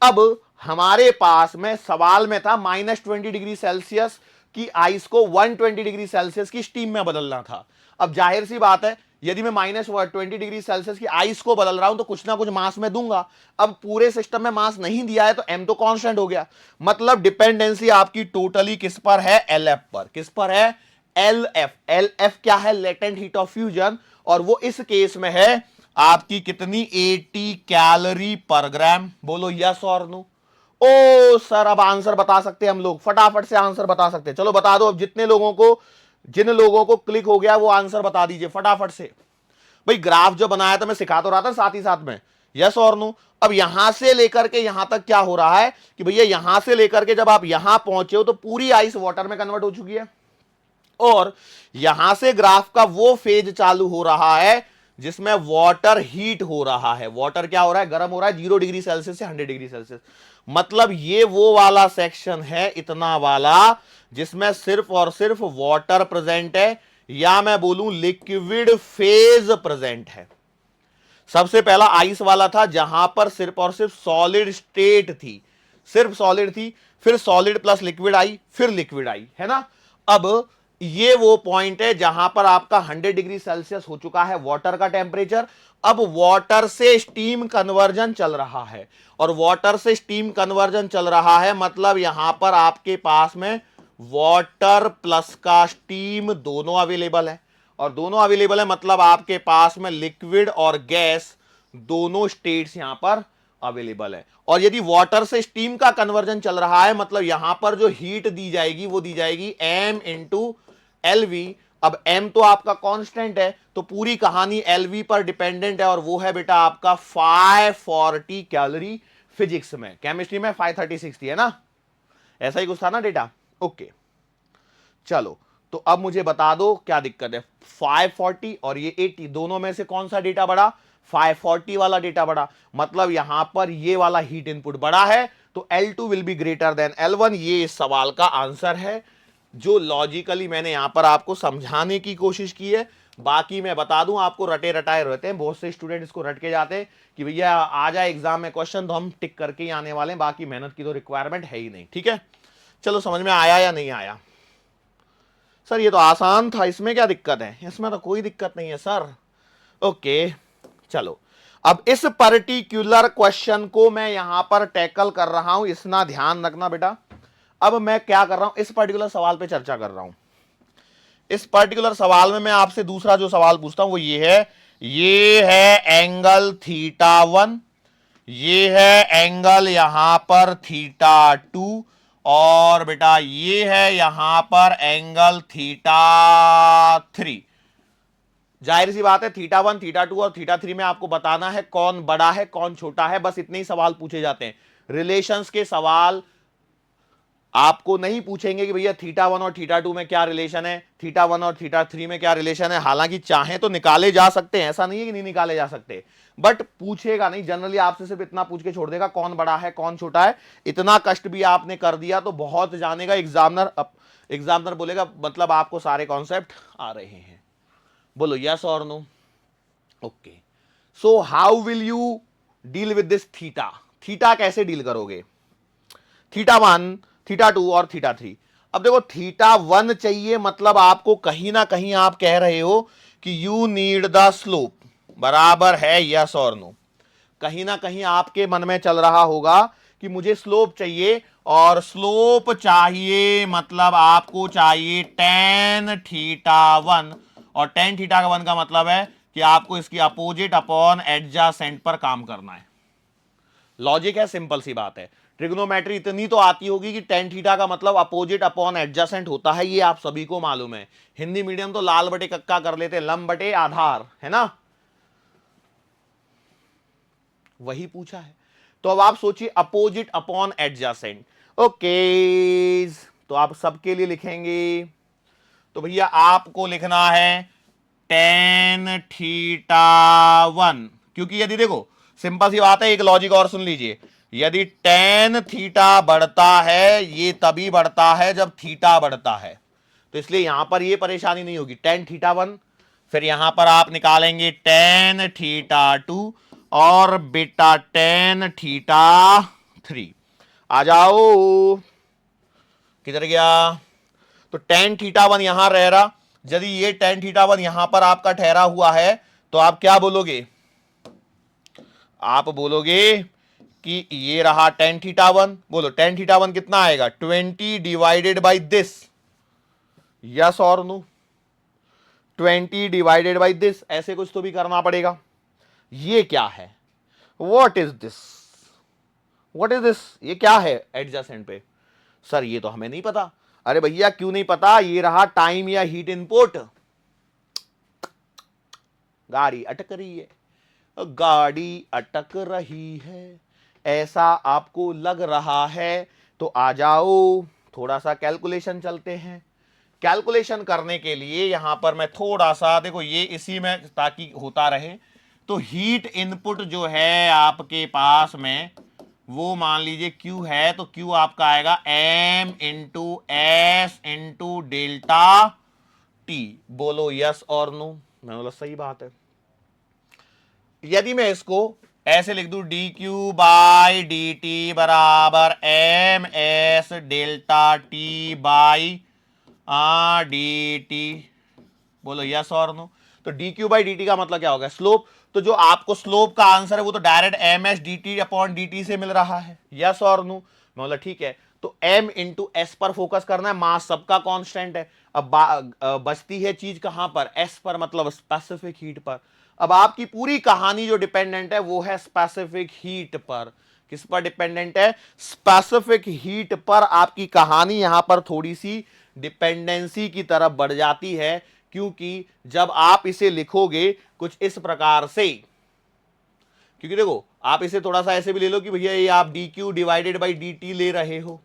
अब हमारे पास में सवाल में था -20 डिग्री सेल्सियस की आइस को 120 डिग्री सेल्सियस की स्टीम में बदलना था। अब जाहिर सी बात है, यदि मैं -20 डिग्री सेल्सियस की आइस को बदल रहा हूं तो कुछ ना कुछ मास में दूंगा। अब पूरे सिस्टम में मास नहीं दिया है तो m तो कांस्टेंट हो गया, मतलब डिपेंडेंसी आपकी टोटली किस पर है? LF पर। किस पर है? LF। LF क्या है? लेटेंट हीट ऑफ फ्यूजन, और वो इस केस में है आपकी कितनी? 80 कैलोरी पर ग्राम। बोलो यस और नो। ओ सर अब आंसर बता सकते हैं हम लोग, फटाफट से आंसर बता सकते हैं। चलो बता दो अब, जिन लोगों को क्लिक हो गया वो आंसर बता दीजिए फटाफट से। भाई ग्राफ जो बनाया था मैं सिखा तो रहा था साथ ही साथ में, यस और नो। अब यहां से लेकर के यहां तक क्या हो रहा है कि भैया यहां से लेकर के जब आप यहां पहुंचे हो तो पूरी आइस वाटर में कन्वर्ट हो चुकी है, और यहां से ग्राफ का वो फेज चालू हो रहा है जिसमें वाटर हीट हो रहा है। वाटर क्या हो रहा है? गर्म हो रहा है 0 डिग्री सेल्सियस से 100 डिग्री सेल्सियस। मतलब ये वो वाला सेक्शन है, इतना वाला, जिसमें सिर्फ और सिर्फ वाटर प्रेजेंट है, या मैं बोलूं लिक्विड फेज प्रेजेंट है। सबसे पहला आइस वाला था जहां पर सिर्फ और सिर्फ सॉलिड स्टेट थी, सिर्फ सॉलिड थी, फिर सॉलिड प्लस लिक्विड आई, फिर लिक्विड आई, है ना। अब ये वो पॉइंट है जहां पर आपका 100 डिग्री सेल्सियस हो चुका है वाटर का टेम्परेचर। अब वाटर से स्टीम कन्वर्जन चल रहा है, और वाटर से स्टीम कन्वर्जन चल रहा है मतलब यहां पर आपके पास में वाटर प्लस का स्टीम दोनों अवेलेबल है, और दोनों अवेलेबल है मतलब आपके पास में लिक्विड और गैस दोनों स्टेट्स यहां पर अवेलेबल है। और यदि वाटर से स्टीम का कन्वर्जन चल रहा है मतलब यहां पर जो हीट दी जाएगी वो दी जाएगी M इंटू LV। अब M तो आपका कांस्टेंट है, तो पूरी कहानी LV पर डिपेंडेंट है, और वो है बेटा आपका 540 कैलोरी। फिजिक्स में, केमिस्ट्री में 536 थी, है ना, ऐसा ही कुछ था ना डेटा। ओके चलो, तो अब मुझे बता दो क्या दिक्कत है। 540 और ये 80 दोनों में से कौन सा डेटा बड़ा? 540 वाला डेटा बड़ा। मतलब यहां पर ये वाला हीट इनपुट बड़ा है, तो L2 will be greater than L1। ये इस सवाल का आंसर है, जो लॉजिकली मैंने यहां पर आपको समझाने की कोशिश की है। बाकी मैं बता दूं आपको, रटे रटाए रहते हैं बहुत से स्टूडेंट, इसको रट के जाते हैं कि भैया आ जाए एग्जाम में क्वेश्चन तो हम टिक करके ही आने वाले हैं, बाकी मेहनत की तो रिक्वायरमेंट है ही नहीं। ठीक है, चलो समझ में आया या नहीं आया? सर ये तो आसान था, इसमें क्या दिक्कत है? इसमें तो कोई दिक्कत नहीं है सर। ओके, चलो अब इस पर्टिकुलर क्वेश्चन को मैं यहां पर टैकल कर रहा हूं, इतना ध्यान रखना बेटा। अब मैं क्या कर रहा हूं, इस पर्टिकुलर सवाल पे चर्चा कर रहा हूं। इस पर्टिकुलर सवाल में मैं आपसे दूसरा जो सवाल पूछता हूं वो ये है एंगल θ1, ये है एंगल यहां पर θ2, और बेटा ये है यहां पर एंगल θ3। जाहिर सी बात है θ1, θ2 और θ3 में आपको बताना है कौन बड़ा है कौन छोटा है, बस इतने ही सवाल पूछे जाते हैं। रिलेशंस के सवाल आपको नहीं पूछेंगे कि भैया θ1 और θ2 में क्या रिलेशन है, θ1 और θ3 में क्या रिलेशन है। हालांकि चाहें तो निकाले जा सकते हैं, ऐसा नहीं है कि नहीं निकाले जा सकते, बट पूछेगा नहीं। जनरली आपसे सिर्फ इतना पूछ के छोड़ देगा कौन बड़ा है कौन छोटा है। इतना कष्ट भी आपने कर दिया तो बहुत जानेगा एग्जामिनर बोलेगा मतलब आपको सारे कॉन्सेप्ट आ रहे हैं। बोलो यस और no. Okay, so how will you deal with this theta? Theta कैसे डील करोगे? θ1, θ2 और θ3। अब देखो θ1 चाहिए, मतलब आपको कहीं ना कहीं आप कह रहे हो कि यू नीड द स्लोप, बराबर है यस और नो। कहीं ना कहीं आपके मन में चल रहा होगा कि मुझे स्लोप चाहिए, और स्लोप चाहिए मतलब आपको चाहिए tan θ1, और tan θ1 का मतलब है कि आपको इसकी अपोजिट अपॉन एडजासेंट पर काम करना है। लॉजिक है, सिंपल सी बात है। ट्रिग्नोमेट्री इतनी तो आती होगी कि tan थीटा का मतलब अपोजिट अपॉन एडजेसेंट होता है, ये आप सभी को मालूम है। हिंदी मीडियम तो लाल बटे कक्का कर लेते, लंब बटे आधार, है ना? वही पूछा है। तो अब आप सोचिए अपोजिट अपॉन एडजेसेंट। ओके, तो आप सबके लिए लिखेंगे, तो भैया आपको लिखना है tan θ1, क्योंकि यदि देखो सिंपल सी बात है, एक लॉजिक और सुन लीजिए। यदि tan थीटा बढ़ता है, ये तभी बढ़ता है जब थीटा बढ़ता है, तो इसलिए यहां पर ये परेशानी नहीं होगी। tan θ1, फिर यहां पर आप निकालेंगे tan θ2 और बेटा tan θ3। आ जाओ, किधर गया? तो tan θ1 यहां रह रहा। यदि ये tan θ1 यहां पर आपका ठहरा हुआ है, तो आप क्या बोलोगे? आप बोलोगे कि ये रहा tan θ1। बोलो tan θ1 कितना आएगा? 20 डिवाइडेड बाई दिस, यस और नो? 20 डिवाइडेड बाई दिस, ऐसे कुछ तो भी करना पड़ेगा। ये क्या है? What is this? What is this? ये क्या है एडजेसेंट पे? सर ये तो हमें नहीं पता। अरे भैया क्यों नहीं पता? ये रहा टाइम या हीट इनपुट। गाड़ी अटक रही है, गाड़ी अटक रही है, ऐसा आपको लग रहा है तो आ जाओ, थोड़ा सा कैलकुलेशन चलते हैं। कैलकुलेशन करने के लिए यहां पर मैं थोड़ा सा, देखो ये इसी में ताकि होता रहे, तो हीट इनपुट जो है आपके पास में वो मान लीजिए Q है, तो Q आपका आएगा M into S into delta T. बोलो यस और नो? मैं बोला सही बात है। यदि मैं इसको ऐसे लिख दूं D Q by D T बराबर M S delta T by D T, बोलो यस और नो? तो D Q by D T का मतलब क्या होगा? स्लोप। तो जो आपको स्लोप का आंसर है वो तो direct m s d t upon d t से मिल रहा है, यस और नो? मैं बोला ठीक है। तो एम इंटू एस पर फोकस करना है, मास सबका कांस्टेंट है। अब बचती है चीज कहां पर? एस पर, मतलब स्पेसिफिक हीट पर। अब आपकी पूरी कहानी जो डिपेंडेंट है वो है स्पेसिफिक हीट पर। किस पर डिपेंडेंट है? स्पेसिफिक हीट पर। आपकी कहानी यहां पर थोड़ी सी डिपेंडेंसी की तरफ बढ़ जाती है, क्योंकि जब आप इसे लिखोगे कुछ इस प्रकार से, क्योंकि देखो आप इसे थोड़ा सा ऐसे भी ले लो कि भैया ये आप D Q divided by D T ले रहे हो,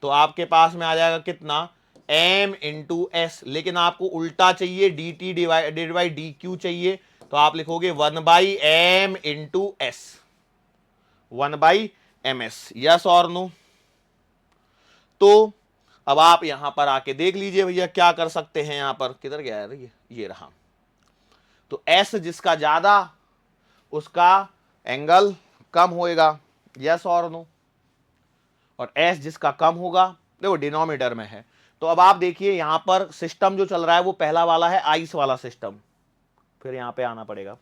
तो आपके पास में आ जाएगा कितना? m इंटू एस, लेकिन आपको उल्टा चाहिए, D T divided by D Q चाहिए, तो आप लिखोगे 1/m into S, 1/ms। Yes और नो? तो अब आप यहां पर आके देख लीजिए भैया क्या कर सकते हैं। यहां पर किधर गया है ये रहा। तो एस जिसका ज्यादा उसका एंगल कम होएगा, यस और नो? और एस जिसका कम होगा, देखो डिनोमिनेटर में है। तो अब आप देखिए यहां पर सिस्टम जो चल रहा है वो पहला वाला है आइस वाला सिस्टम, फिर यहां पे आना पड़ेगा।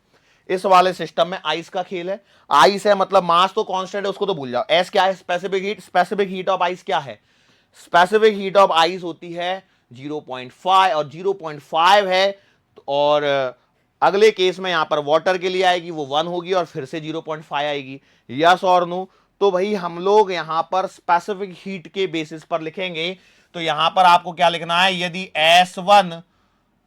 इस वाले सिस्टम में आइस का खेल है। आइस है मतलब मास तो कांस्टेंट है, उसको तो भूल जाओ। एस क्या है? Specific heat. Specific heat of ice क्या है? स्पेसिफिक हीट ऑफ आइस होती है 0.5, और 0.5 है। और अगले केस में यहां पर वाटर के लिए आएगी वो 1 होगी, और फिर से 0.5 आएगी। यस और नो? तो भाई हम लोग यहां पर स्पेसिफिक हीट के बेसिस पर लिखेंगे। तो यहां पर आपको क्या लिखना है? यदि S1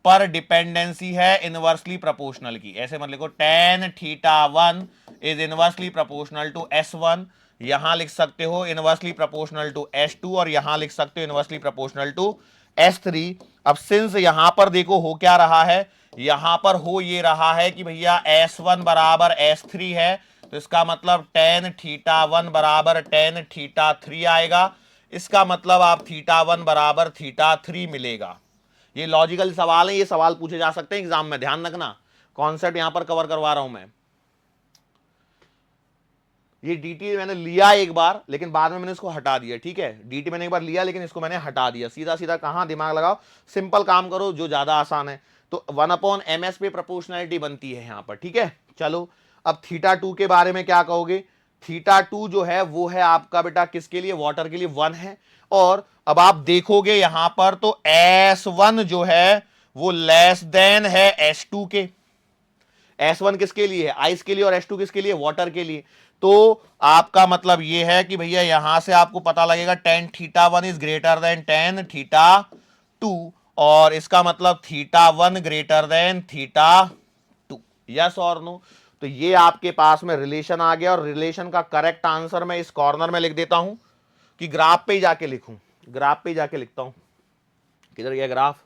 पर डिपेंडेंसी है इनवर्सली प्रोपोर्शनल की, ऐसे मत लिखो tan θ1 is inversely proportional to S1, यहां लिख सकते हो इनवर्सली प्रोपोर्शनल टू S2, और यहां लिख सकते हो इनवर्सली प्रोपोर्शनल टू S3। अब सिंस यहां पर देखो हो क्या रहा है, यहां पर हो ये रहा है कि भैया S1 बराबर S3 है, तो इसका मतलब tan θ1 बराबर tan θ3 आएगा। इसका मतलब आप θ1 बराबर θ3 मिलेगा। ये लॉजिकल सवाल है, ये सवाल पूछे जा सकते हैं एग्जाम में, ध्यान रखना। कॉन्सेप्ट यहां पर कवर करवा रहा हूं मैं। ये डीटी मैंने लिया एक बार, लेकिन बाद में मैंने इसको हटा दिया, ठीक है। डीटी मैंने एक बार लिया, लेकिन इसको मैंने हटा दिया। सीधा सीधा कहां दिमाग लगाओ, सिंपल काम करो जो ज्यादा आसान है। तो 1/ms पे प्रोपोर्शनैलिटी बनती है यहां पर, ठीक है। चलो अब θ2 के बारे में क्या कहोगे? θ2 जो है वो है आपका बेटा किसके लिए? वाटर के लिए 1 है। और अब आप देखोगे यहां पर तो S1 जो है वो लेस देन है S2 के। S1 किसके लिए है? आइस के लिए। और S2 किसके लिए? वाटर के लिए। तो आपका मतलब यह है कि भैया यहां से आपको पता लगेगा tan θ1 is greater than tan θ2, और इसका मतलब θ1 ग्रेटर देन θ2। यस और नो? तो ये आपके पास में रिलेशन आ गया, और रिलेशन का करेक्ट आंसर मैं इस कॉर्नर में लिख देता हूं कि ग्राफ पे ही जाके लिखूं। ग्राफ पे ही जाके लिखता हूं। किधर गया ग्राफ?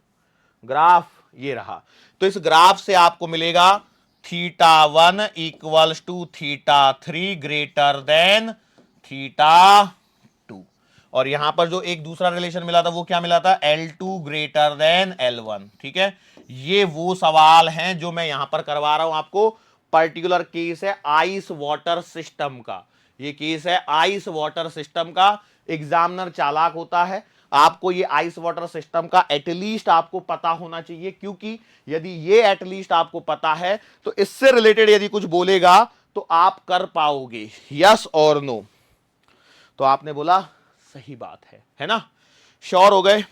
ग्राफ ये रहा। तो इस ग्राफ से आपको मिलेगा θ1 इक्वल्स टू θ3 ग्रेटर देन θ2। और यहां पर जो एक दूसरा रिलेशन मिला था वो क्या मिला था? L2 ग्रेटर देन L1, ठीक है। ये वो सवाल हैं जो मैं यहां पर करवा रहा हूं आपको। पर्टिकुलर केस है आइस वाटर सिस्टम का। ये केस है आइस वाटर सिस्टम का। एग्जामिनर चालाक होता है, आपको ये आइस वाटर सिस्टम का एटलीस्ट आपको पता होना चाहिए, क्योंकि यदि ये एटलीस्ट आपको पता है तो इससे रिलेटेड यदि कुछ बोलेगा तो आप कर पाओगे। यस और नो? तो आपने बोला सही बात है ना? श्योर हो गए?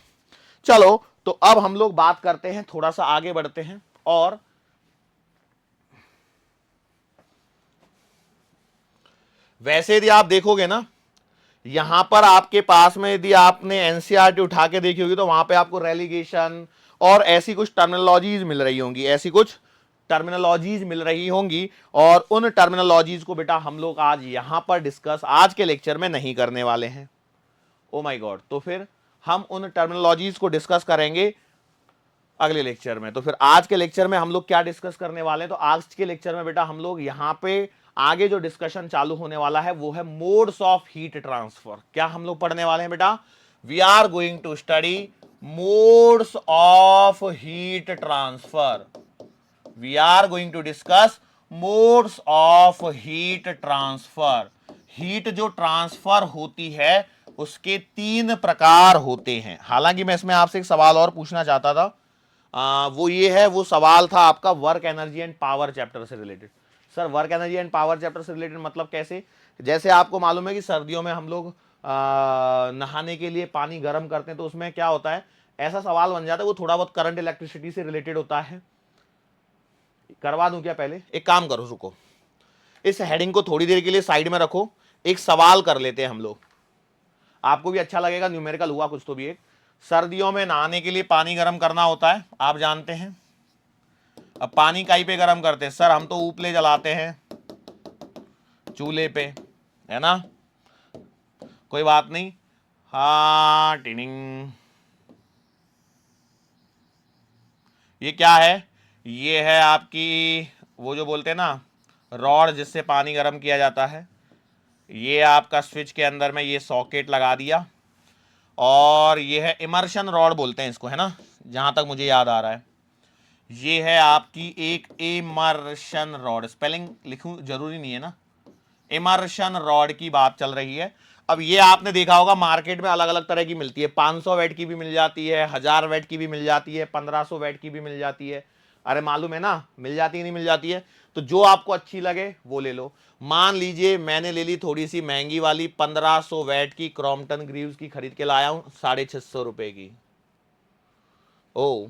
चलो तो अब हम लोग बात करते हैं, थोड़ा सा आगे बढ़ते हैं। और वैसे यदि आप देखोगे ना, यहां पर आपके पास में यदि आपने एनसीईआरटी उठा के देखी होगी तो वहां पे आपको रेलीगेशन और ऐसी कुछ टर्मिनोलॉजीज मिल रही होंगी, ऐसी कुछ टर्मिनोलॉजीज मिल रही होंगी। और उन टर्मिनोलॉजीज को बेटा हम लोग आज यहां पर डिस्कस आज के लेक्चर में नहीं करने वाले हैं। ओ माय गॉड, तो फिर हम उन टर्मिनोलॉजीज को डिस्कस करेंगे अगले लेक्चर में। तो फिर आज के लेक्चर में हम लोग क्या डिस्कस करने वाले हैं? तो आज के लेक्चर में बेटा हम लोग यहां पे आगे जो डिस्कशन चालू होने वाला है वो है मोड्स ऑफ हीट ट्रांसफर। क्या हम लोग पढ़ने वाले हैं बेटा? We are going to study modes of heat transfer. We are going to discuss modes of heat transfer. Heat जो ट्रांसफर होती है उसके 3 प्रकार होते हैं। हालांकि मैं इसमें आपसे एक सवाल और पूछना चाहता था, वो ये है, वो सवाल था आपका work energy and power chapter से related. Sir work energy and power chapter से रिलेटेड मतलब कैसे? जैसे आपको मालूम है कि सर्दियों में हम लोग नहाने के लिए पानी गर्म करते हैं, तो उसमें क्या होता है, ऐसा सवाल बन जाता है वो थोड़ा बहुत करंट इलेक्ट्रिसिटी से रिलेटेड होता है। करवा दूं क्या? पहले एक काम करो, रुको, इस हेडिंग को थोड़ी देर के लिए साइड में रखो, एक सवाल कर लेते हैं हम लोग, आपको भी अच्छा लगेगा। न्यूमेरिकल हुआ कुछ तो भी। एक सर्दियों में नहाने के लिए पानी गर्म करना होता है, आप जानते हैं। अब पानी काई पे गर्म करते हैं? सर हम तो उपले जलाते हैं, चूल्हे पे, है ना? कोई बात नहीं। हाँ टिनिंग, ये क्या है, ये है आपकी वो जो बोलते हैं ना रॉड जिससे पानी गर्म किया जाता है। ये आपका स्विच के अंदर में ये सॉकेट लगा दिया, और ये है इमर्शन रॉड बोलते हैं इसको, है ना, जहां तक मुझे याद आ रहा है। ये है आपकी एक इमर्शन रॉड, स्पेलिंग लिखूं जरूरी नहीं है ना, इमर्शन रॉड की बात चल रही है। अब ये आपने देखा होगा मार्केट में अलग अलग तरह की मिलती है, 500 वैट की भी मिल जाती है, 1000 वैट की भी मिल जाती है, 1500 वैट की भी मिल जाती है। अरे मालूम है ना, मिल जाती है नहीं मिल जाती है, तो जो आपको अच्छी लगे वो ले लो। मान लीजिए मैंने ले ली थोड़ी सी महंगी वाली 1500 वैट की क्रॉम्पटन ग्रीव्स की, खरीद के लाया हूं 650 रुपए की। ओ,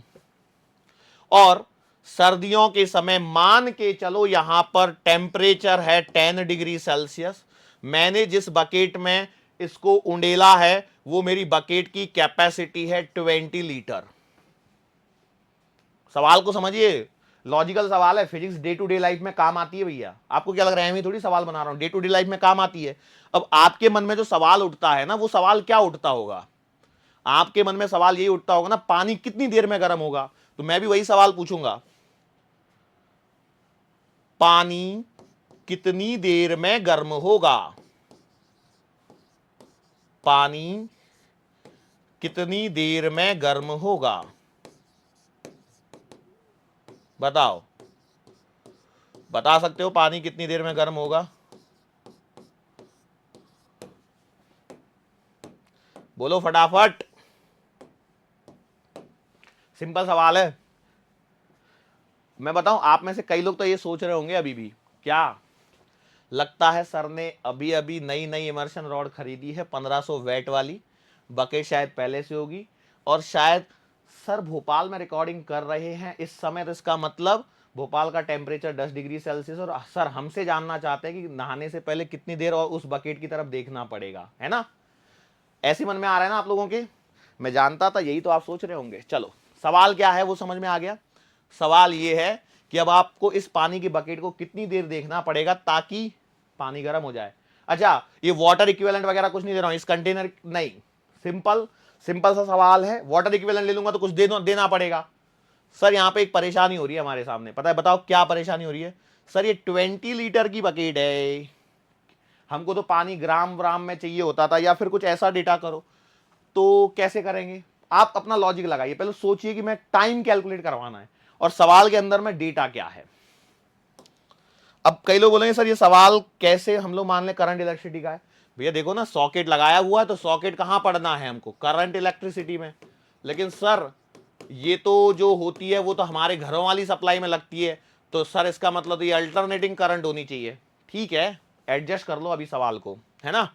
और सर्दियों के समय मान के चलो यहां पर टेम्परेचर है 10 डिग्री सेल्सियस, मैंने जिस बकेट में इसको उंडेला है वो मेरी बकेट की कैपेसिटी है 20 लीटर। सवाल को समझिए, लॉजिकल सवाल है, physics day to day life में काम आती है भैया। आपको क्या लग रहा है मैं थोड़ी सवाल बना रहा हूं, डे टू डे लाइफ में काम आती है। अब आपके मन में जो सवाल उठता है ना, वो सवाल क्या उठता होगा, आपके मन में सवाल यही उठता होगा ना, पानी कितनी देर में गर्म होगा। तो मैं भी वही सवाल पूछूंगा, पानी कितनी देर में गर्म होगा, पानी कितनी देर में गर्म होगा, बताओ, बता सकते हो पानी कितनी देर में गर्म होगा, बोलो फटाफट, सिंपल सवाल है। मैं बताऊं, आप में से कई लोग तो ये सोच रहे होंगे अभी भी, क्या लगता है सर ने अभी अभी नई नई इमर्शन रॉड खरीदी है 1500 वैट वाली, बकेट शायद पहले से होगी, और शायद सर भोपाल में रिकॉर्डिंग कर रहे हैं इस समय, तो इसका मतलब भोपाल का टेम्परेचर 10 डिग्री सेल्सियस, और सर हमसे जानना चाहते हैं कि नहाने से पहले कितनी देर और उस बकेट की तरफ देखना पड़ेगा, है ना, ऐसे मन में आ रहा है ना आप लोगों के। मैं जानता था यही तो आप सोच रहे होंगे। चलो सवाल क्या है वो समझ में आ गया। सवाल ये है कि अब आपको इस पानी की बकेट को कितनी देर देखना पड़ेगा ताकि पानी गर्म हो जाए। अच्छा, ये वाटर इक्विवेलेंट वगैरह कुछ नहीं दे रहा हूं, इस कंटेनर नहीं, सिंपल सिंपल सा सवाल है। वाटर इक्विवेलेंट ले लूंगा तो कुछ देना पड़ेगा। सर यहां पे एक परेशानी हो रही है हमारे सामने, पता है, बताओ क्या परेशानी हो रही है। सर ये 20 लीटर की बकेट है, हमको तो पानी ग्राम व्राम में चाहिए होता था, या फिर कुछ ऐसा डेटा करो। तो कैसे करेंगे, आप अपना लॉजिक लगाइए, पहले सोचिए कि मैं टाइम कैलकुलेट करवाना है और सवाल के अंदर में डेटा क्या है। अब कई लोग बोलेंगे सर ये सवाल कैसे, हम लोग मान लें करंट इलेक्ट्रिसिटी का है। भैया देखो ना, सॉकेट लगाया हुआ है तो सॉकेट कहां पड़ना है हमको, करंट इलेक्ट्रिसिटी में। लेकिन सर ये तो जो होती है वो तो हमारे घरों वाली सप्लाई में लगती है, तो सर इसका मतलब तो ये अल्टरनेटिंग करंट होनी चाहिए। ठीक है, एडजस्ट कर लो अभी सवाल को, है ना,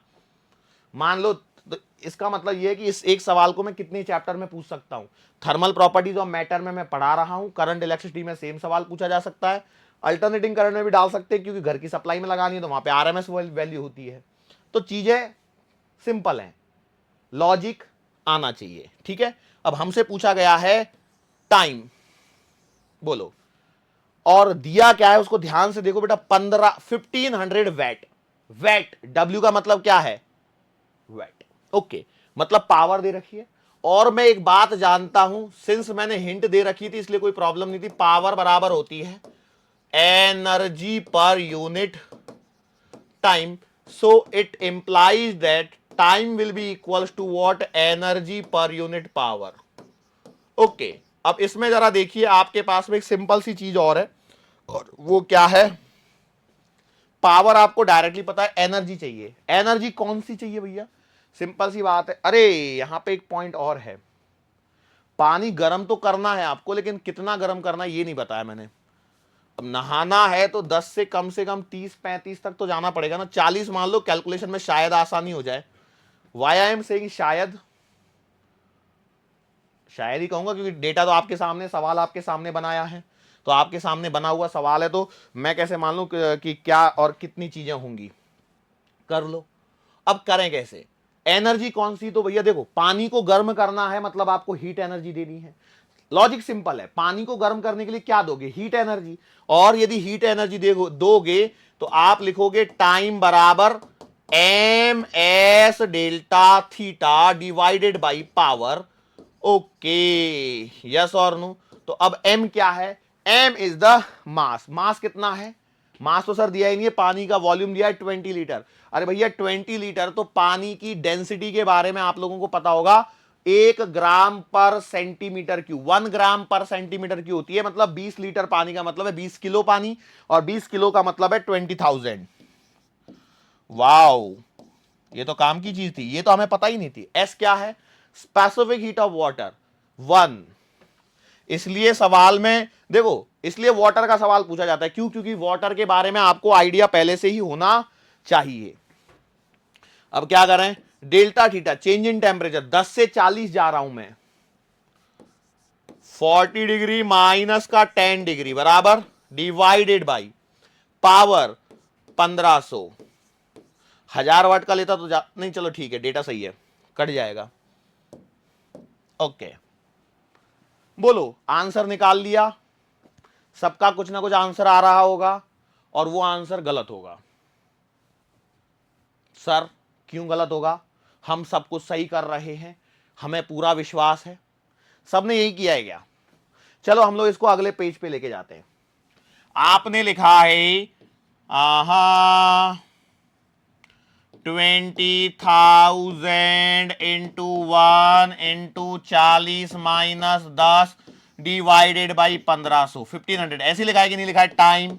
मान लो। तो इसका मतलब यह है कि इस एक सवाल को मैं कितने चैप्टर में पूछ सकता हूं। थर्मल प्रॉपर्टीज ऑफ मैटर में मैं पढ़ा रहा हूं, करंट इलेक्ट्रिसिटी में सेम सवाल पूछा जा सकता है, अल्टरनेटिंग करंट में भी डाल सकते हैं क्योंकि घर की सप्लाई में लगानी है तो वहां पे आरएमएस वैल्यू होती है। तो चीजें सिंपल हैं, लॉजिक आना चाहिए। ठीक है, अब हमसे पूछा गया है टाइम, बोलो, और दिया क्या है उसको ध्यान से देखो बेटा, 1500 वैट। वैट, डब्ल्यू का मतलब क्या है, वैट, ओके, मतलब पावर दे रखी है। और मैं एक बात जानता हूं, सिंस मैंने हिंट दे रखी थी इसलिए कोई प्रॉब्लम नहीं थी, पावर बराबर होती है energy per unit time, so it implies that time will be equals to what, energy per unit power. Okay, अब इसमें जरा देखिए, आपके पास में एक सिंपल सी चीज और है, और वो क्या है, पावर आपको डायरेक्टली पता है, एनर्जी चाहिए। एनर्जी कौन सी चाहिए भैया, सिंपल सी बात है। अरे यहां पे एक पॉइंट और है, पानी गर्म तो करना है आपको, लेकिन कितना गर्म करना है ये नहीं बताया मैंने। अब नहाना है तो 10 से कम 30-35 तक तो जाना पड़ेगा ना, 40 मान लो, कैलकुलेशन में शायद आसानी हो जाए। वाई आई एम सेइंग शायद, शायद ही कहूंगा क्योंकि डेटा तो आपके सामने, सवाल आपके सामने बनाया है, तो आपके सामने बना हुआ सवाल है, तो मैं कैसे मान लूं कि क्या और कितनी चीजें होंगी। कर लो, अब करें कैसे, एनर्जी कौन सी, तो भैया देखो पानी को गर्म करना है मतलब आपको हीट एनर्जी देनी है। लॉजिक सिंपल है, पानी को गर्म करने के लिए क्या दोगे, हीट एनर्जी, और यदि हीट एनर्जी दोगे तो आप लिखोगे टाइम बराबर M S delta theta divided by power. Okay, yes और नो, तो अब m क्या है, m is the mass. Mass कितना है, मास तो सर दिया ही नहीं है, पानी का वॉल्यूम दिया है 20 लीटर। अरे भैया 20 लीटर तो पानी की डेंसिटी के बारे में आप लोगों को पता होगा, 1 ग्राम पर सेंटीमीटर क्यूब, 1 ग्राम पर सेंटीमीटर क्यूब होती है, मतलब 20 लीटर पानी का मतलब है 20 किलो पानी, और 20 किलो का मतलब है 20,000। वाओ, ये तो काम की चीज थी, ये तो हमें पता ही नहीं थी। एस क्या है, स्पेसिफिक हीट ऑफ वाटर 1। इसलिए सवाल में देखो, इसलिए वाटर का सवाल पूछा जाता है, क्यों, क्योंकि वाटर के बारे में आपको आइडिया पहले से ही होना चाहिए। अब क्या करें, delta theta change in temperature, 10 से 40 जा रहा हूं मैं, 40 डिग्री माइनस का 10 डिग्री बराबर डिवाइडेड बाई पावर 1500। 1000 वाट का लेता तो नहीं, चलो ठीक है, डेटा सही है, कट जाएगा। ओके, बोलो आंसर निकाल लिया, सबका कुछ ना कुछ आंसर आ रहा होगा और वो आंसर गलत होगा। सर क्यों गलत होगा, हम सब कुछ सही कर रहे हैं, हमें पूरा विश्वास है, सबने यही किया है क्या। चलो हम लोग इसको अगले पेज पे लेके जाते हैं। आपने लिखा है आहा 20,000 into 1 into 40 minus 10 divided by 1500, 1500 ऐसे लिखा है कि नहीं लिखा है। टाइम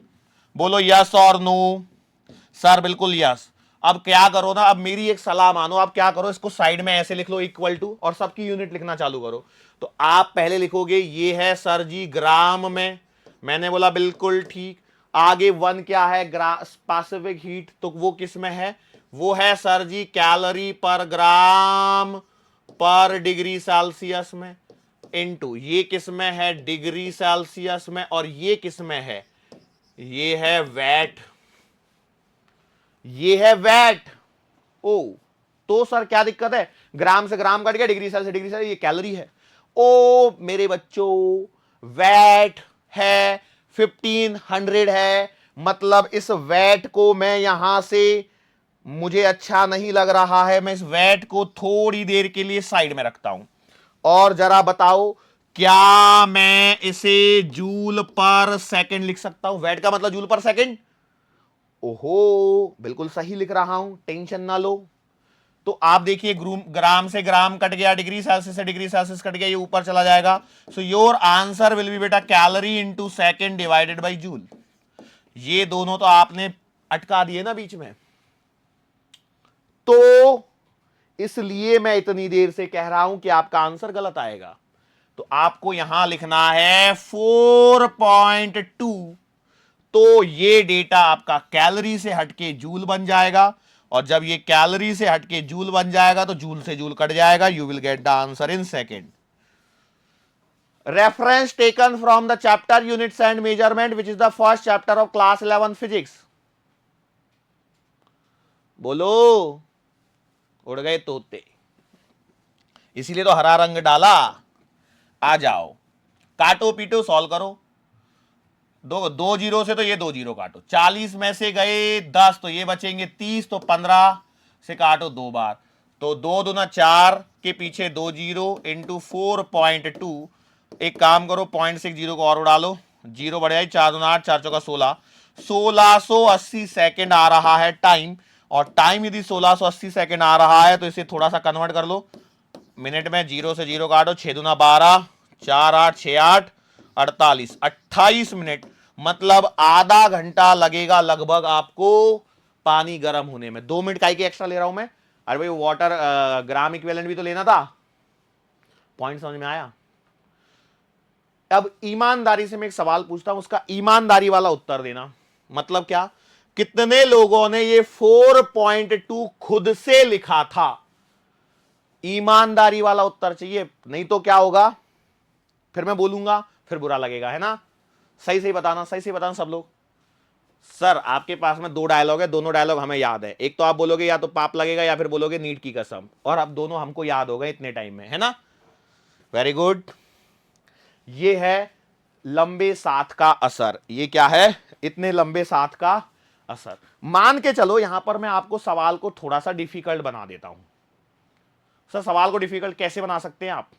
बोलो यस और नो। सर बिल्कुल यस। अब क्या करो ना, अब मेरी एक सलाह मानो, आप क्या करो, इसको साइड में ऐसे लिख लो इक्वल टू, और सबकी यूनिट लिखना चालू करो। तो आप पहले लिखोगे ये है सर जी ग्राम में, मैंने बोला बिल्कुल ठीक। आगे 1 क्या है, स्पेसिफिक हीट, तो वो किस में है, वो है सर जी कैलोरी पर ग्राम पर डिग्री सेल्सियस में, इनटू ये किस में है, डिग्री सेल्सियस में, और ये किस में है, ये है वैट, ये है वैट। ओ तो सर क्या दिक्कत है, ग्राम से ग्राम कट गया, डिग्री सेल्सियस से डिग्री सेल्सियस, ये कैलोरी है। ओ मेरे बच्चों, वैट है 1500 है, मतलब इस वैट को मैं यहां से, मुझे अच्छा नहीं लग रहा है, मैं इस वैट को थोड़ी देर के लिए साइड में रखता हूं। और जरा बताओ, क्या मैं इसे जूल पर सेकंड लिख सकता हूं, वैट का मतलब जूल पर सेकंड। ओहो बिल्कुल सही लिख रहा हूं, टेंशन ना लो। तो आप देखिए ग्राम से ग्राम कट गया, डिग्री सेल्सियस से डिग्री सेल्सियस कट गया, ये ऊपर चला जाएगा। So your answer will be बेटा calorie into second divided by joule. ये दोनों तो आपने अटका दिए ना बीच में, तो इसलिए मैं इतनी देर से कह रहा हूं कि आपका आंसर गलत आएगा। तो आपको यहां लिखना है 4.2, तो ये डेटा आपका कैलोरी से हटके जूल बन जाएगा, और जब ये कैलोरी से हटके जूल बन जाएगा तो जूल से जूल कट जाएगा, you will get the answer in second. Reference taken from the chapter units and measurement which is the first chapter of class 11 physics. बोलो, उड़ गए तोते, इसीलिए तो हरा रंग डाला। आ जाओ, काटो पीटो सॉल्व करो। दो दो जीरो से तो ये 2 जीरो काटो, 40 में से गए 10, तो ये बचेंगे 30, तो 15 से काटो 2 बार, तो 2 दूना 4 के पीछे 2 जीरो इंटू 4.2। एक काम करो, 0.60 को और उड़ा लो, जीरो बढ़ जाए, 4 दूना 8, 4 चौका 16, 1680 सेकेंड आ रहा है टाइम। और टाइम यदि 1680 सेकेंड आ रहा है तो इसे थोड़ा सा कन्वर्ट कर लो मिनट में, जीरो से जीरो काटो, 6 दूना 12, 4 8 6 8 48, 28 मिनट, मतलब आधा घंटा लगेगा लगभग आपको पानी गर्म होने में। 2 मिनट का एक्स्ट्रा ले रहा हूं मैं, अरे भाई वाटर ग्राम इक्विवेलेंट भी तो लेना था। पॉइंट समझ में आया। अब ईमानदारी से मैं एक सवाल पूछता हूं, उसका ईमानदारी वाला उत्तर देना। मतलब क्या, कितने लोगों ने ये 4.2 खुद से लिखा था, ईमानदारी वाला उत्तर चाहिए, नहीं तो क्या होगा, फिर मैं बोलूंगा, फिर बुरा लगेगा, है ना। सही सही बताना, सही सही बताना सब लोग। सर आपके पास में 2 डायलॉग है, दोनों डायलॉग हमें याद है, एक तो आप बोलोगे या तो पाप लगेगा या फिर बोलोगे नीट की कसम, और अब दोनों हमको याद हो गए इतने टाइम में, है ना। Very good. ये है लंबे साथ का असर, ये क्या है, इतने लंबे साथ का असर। मान के चलो यहां पर मैं आपको सवाल को थोड़ा सा डिफिकल्ट बना देता हूं। सर सवाल को डिफिकल्ट कैसे बना सकते हैं आप,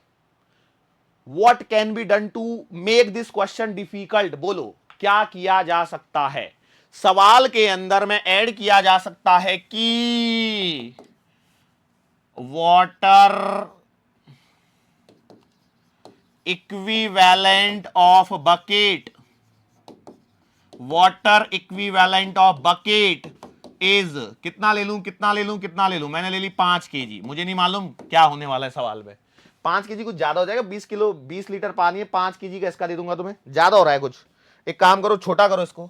what can be done to make this question difficult? बोलो क्या किया जा सकता है? सवाल के अंदर में ऐड किया जा सकता है कि water equivalent of bucket, water equivalent of bucket is, कितना ले लूं कितना ले लूं कितना ले लूं? मैंने ले ली 5 केजी। मुझे नहीं मालूम क्या होने वाला है सवाल में। 5 केजी कुछ ज्यादा हो जाएगा, 20 किलो 20 लीटर पानी है, 5 केजी का इसका दे दूंगा तुम्हें, ज्यादा हो रहा है कुछ। एक काम करो, छोटा करो इसको,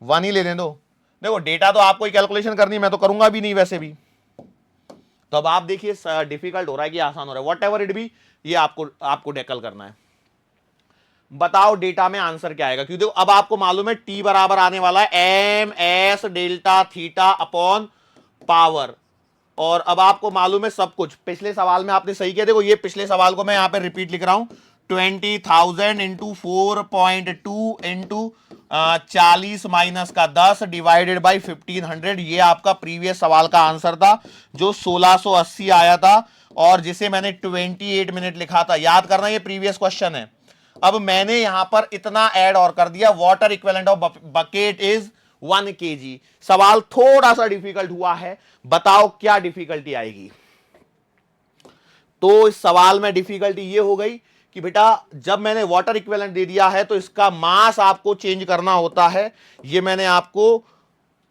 1 ही लेने दो। देखो डेटा तो आपको ही कैलकुलेशन करनी है, मैं तो करूंगा भी नहीं वैसे भी। तो अब आप देखिए डिफिकल्ट हो रहा है कि आसान हो रहा है, वॉट एवर इट बी, ये आपको टैकल करना है। बताओ डेटा में आंसर क्या आएगा, क्योंकि अब आपको मालूम है टी बराबर आने वाला है m S delta theta upon power, और अब आपको मालूम है सब कुछ। पिछले सवाल में आपने सही किया, देखो ये पिछले सवाल को मैं यहां पे रिपीट लिख रहा हूं, 20,000 इंटू 4.2 इंटू 40 माइनस का 10 डिवाइडेड बाई 1500, ये आपका प्रीवियस सवाल का आंसर था जो 1680 आया था, और जिसे मैंने 28 मिनट लिखा था। याद करना ये प्रीवियस क्वेश्चन है। अब मैंने यहां पर इतना ऐड और कर दिया, water equivalent of bucket is 1 kg। सवाल थोड़ा सा डिफिकल्ट हुआ है, बताओ क्या डिफिकल्टी आएगी? तो इस सवाल में डिफिकल्टी ये हो गई कि बेटा जब मैंने वाटर इक्विवेलेंट दे दिया है तो इसका मास आपको चेंज करना होता है। ये मैंने आपको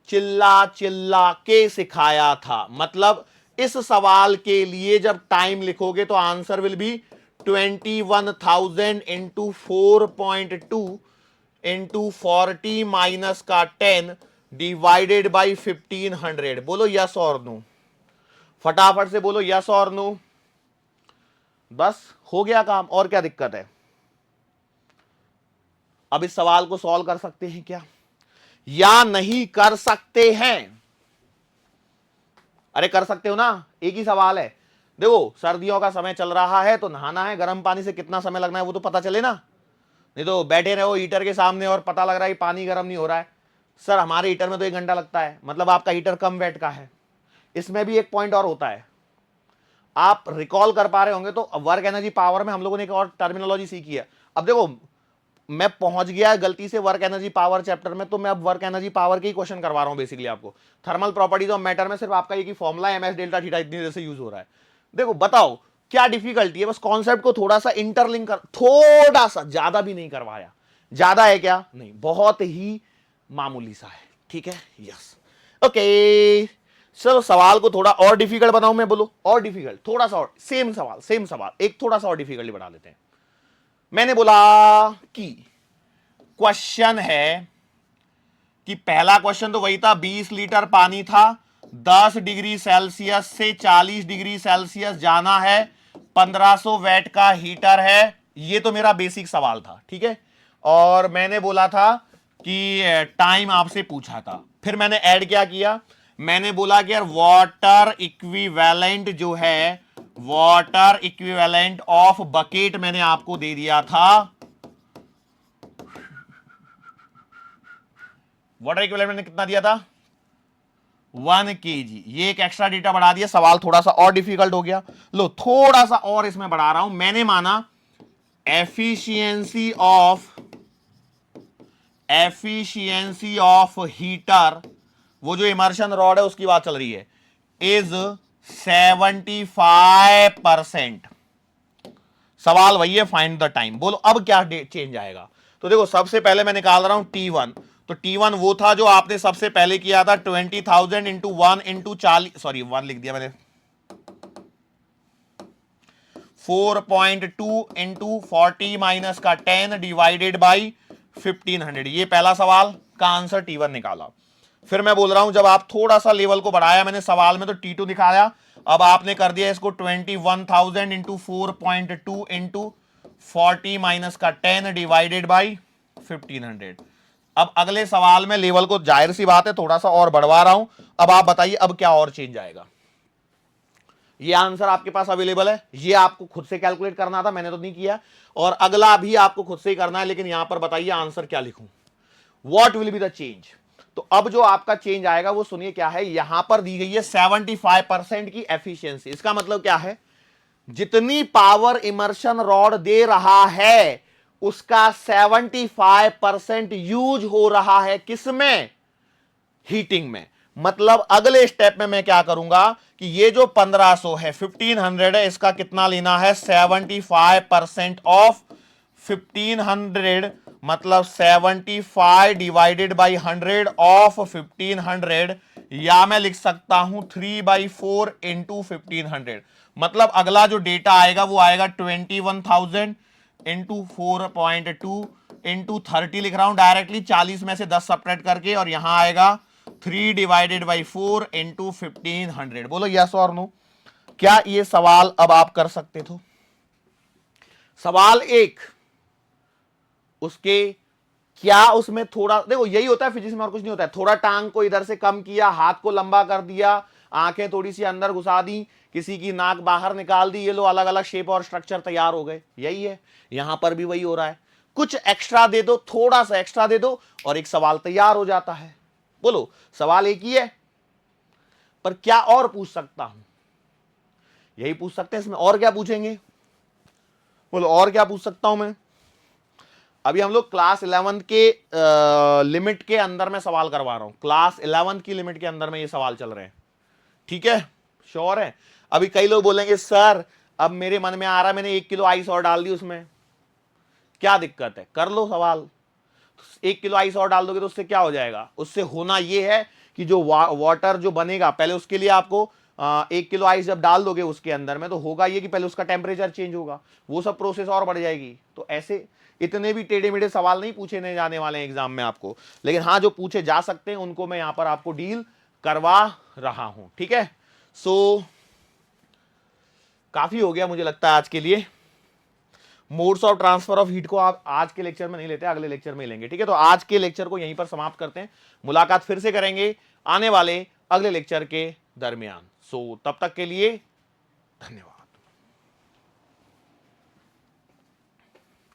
चिल्ला चिल्ला के सिखाया था। मतलब इस सवाल के लिए जब टाइम लिखोगे तो answer will B 21,000 into 4.2 into 40 minus का 10 डिवाइडेड बाई 1500। बोलो यस और नो, फटाफट से बोलो यस और नो। बस हो गया काम, और क्या दिक्कत है? अब इस सवाल को सॉल्व कर सकते हैं क्या, या नहीं कर सकते हैं? अरे कर सकते हो ना, एक ही सवाल है। देखो सर्दियों का समय चल रहा है तो नहाना है, गर्म पानी से कितना समय लगना है वो तो पता चले ना, नहीं तो बैठे रहो हीटर के सामने और पता लग रहा है पानी गर्म नहीं हो रहा है। सर हमारे हीटर में तो 1 घंटा लगता है, मतलब आपका हीटर कम वेट का है। इसमें भी एक पॉइंट और होता है, आप रिकॉल कर पा रहे होंगे तो वर्क एनर्जी पावर में हम लोगों ने एक और टर्मिनोलॉजी सीखी है। अब देखो मैं पहुंच गया गलती से वर्क एनर्जी पावर चैप्टर में, तो मैं अब वर्क एनर्जी पावर के ही क्वेश्चन करवा रहा हूं बेसिकली आपको। थर्मल प्रॉपर्टीज ऑफ मैटर में सिर्फ आपका एक ही formula M S delta theta इतनी देर से यूज हो रहा है। देखो बताओ क्या डिफिकल्टी है, बस कॉन्सेप्ट को थोड़ा सा इंटरलिंक कर, थोड़ा सा, ज्यादा भी नहीं करवाया। ज्यादा है क्या? नहीं, बहुत ही मामूली सा है। ठीक है, यस, ओके। चलो सवाल को थोड़ा और डिफिकल्ट बनाऊं मैं, बोलो और डिफिकल्ट, थोड़ा सा और, सेम सवाल एक थोड़ा सा और डिफिकल्टी बना लेते हैं। मैंने बोला कि क्वेश्चन है कि पहला क्वेश्चन तो वही था, 20 लीटर पानी था, 10 डिग्री सेल्सियस से 40 डिग्री सेल्सियस जाना है, 1500 वैट का हीटर है। ये तो मेरा बेसिक सवाल था, ठीक है। और मैंने बोला था कि टाइम आपसे पूछा था, फिर मैंने ऐड क्या किया, मैंने बोला कि यार वाटर इक्विवेलेंट जो है, वाटर इक्विवेलेंट ऑफ बकेट मैंने आपको दे दिया था। वाटर इक्विवेलेंट मैंने कितना दिया था? 1 kg। ये एक एक्स्ट्रा डेटा बढ़ा दिया, सवाल थोड़ा सा और डिफिकल्ट हो गया। लो थोड़ा सा और इसमें बढ़ा रहा हूं, मैंने माना एफिशिएंसी ऑफ हीटर, वो जो इमर्शन रॉड है उसकी बात चल रही है, इज 75%। सवाल वही है, फाइंड द टाइम। बोलो अब क्या चेंज आएगा? तो देखो सबसे पहले मैं निकाल रहा हूं T1, तो T1 वो था जो आपने सबसे पहले किया था, 20,000 इंटू 1 इंटू 40, सॉरी 1 लिख दिया मैंने, 4.2 इंटू 40 माइनस का 10 डिवाइडेड बाई 1500। ये पहला सवाल का आंसर T1 निकाला। फिर मैं बोल रहा हूं जब आप थोड़ा सा लेवल को बढ़ाया मैंने सवाल में तो T2 दिखाया, अब आपने कर दिया इसको 21,000 इंटू 4.2 इंटू 40 माइनस का 10 डिवाइडेड बाई 1500। अब अगले सवाल में लेवल को जाहिर सी बात है थोड़ा सा और बढ़वा रहा हूं। अब आप बताइए अब क्या और चेंज आएगा? ये आंसर आपके पास अवेलेबल है, ये आपको खुद से कैलकुलेट करना था, मैंने तो नहीं किया, और अगला भी आपको खुद से ही करना है। लेकिन यहां पर बताइए आंसर क्या लिखूं, what will be the change? तो अब जो आपका चेंज आएगा वो सुनिए क्या है, यहां पर दी गई है 75% की एफिशिएंसी। इसका मतलब क्या है, जितनी पावर इमर्शन रॉड दे रहा है उसका 75% यूज हो रहा है किसमें? हीटिंग में। मतलब अगले स्टेप में मैं क्या करूंगा कि ये जो 1500 है 1500 है, इसका कितना लेना है? 75% ऑफ 1500, मतलब 75 डिवाइडेड बाई 100 ऑफ 1500, या मैं लिख सकता हूं 3/4 इंटू 1500। मतलब अगला जो डेटा आएगा वो आएगा 21,000 इंटू 4.2 इंटू 30 लिख रहा हूं डायरेक्टली, 40 में से 10 सपरेट करके, और यहां आएगा 3 डिवाइडेड बाई 4 इंटू 1500। बोलो यस और नो। क्या ये सवाल अब आप कर सकते थे? सवाल एक, उसके क्या उसमें थोड़ा, देखो यही होता है फिजिक्स में और कुछ नहीं होता है, थोड़ा टांग को इधर से कम किया, हाथ को लंबा कर दिया, आंखें थोड़ी सी अंदर घुसा दी, किसी की नाक बाहर निकाल दी, ये लो अलग अलग शेप और स्ट्रक्चर तैयार हो गए। यही है यहां पर भी वही हो रहा है। कुछ एक्स्ट्रा दे दो, थोड़ा सा एक्स्ट्रा दे दो और एक सवाल तैयार हो जाता है। बोलो सवाल एक ही है, पर क्या और पूछ सकता हूं? यही पूछ सकते हैं, इसमें और क्या पूछेंगे? बोलो और क्या पूछ सकता हूं मैं? अभी हम लोग क्लास 11 के लिमिट के अंदर में सवाल करवा रहा हूं, क्लास 11 की लिमिट के अंदर में ये सवाल चल रहे हैं, ठीक है? श्योर है? अभी कई लोग बोलेंगे सर अब मेरे मन में आ रहा है, मैंने 1 किलो आइस और डाल दी उसमें, क्या दिक्कत है? कर लो सवाल। 1 किलो आइस और डाल दोगे तो उससे क्या हो जाएगा? उससे होना यह है कि जो वाटर जो बनेगा, पहले उसके लिए आपको 1 किलो आइस जब डाल दोगे उसके अंदर में, तो होगा ये कि पहले उसका टेम्परेचर चेंज होगा, वो सब प्रोसेस और बढ़ जाएगी। तो ऐसे इतने भी टेढ़े मेढ़े सवाल नहीं पूछे नहीं जाने वाले हैं एग्जाम में आपको, लेकिन हाँ जो पूछे जा सकते हैं उनको मैं यहां पर आपको डील करवा रहा हूं, ठीक है? सो काफी हो गया मुझे लगता है आज के लिए। Modes of transfer of heat को आप आज के लेक्चर में नहीं लेते, अगले लेक्चर में लेंगे, ठीक है? तो आज के लेक्चर को यहीं पर समाप्त करते हैं, मुलाकात फिर से करेंगे आने वाले अगले लेक्चर के दरमियान। सो तब तक के लिए धन्यवाद।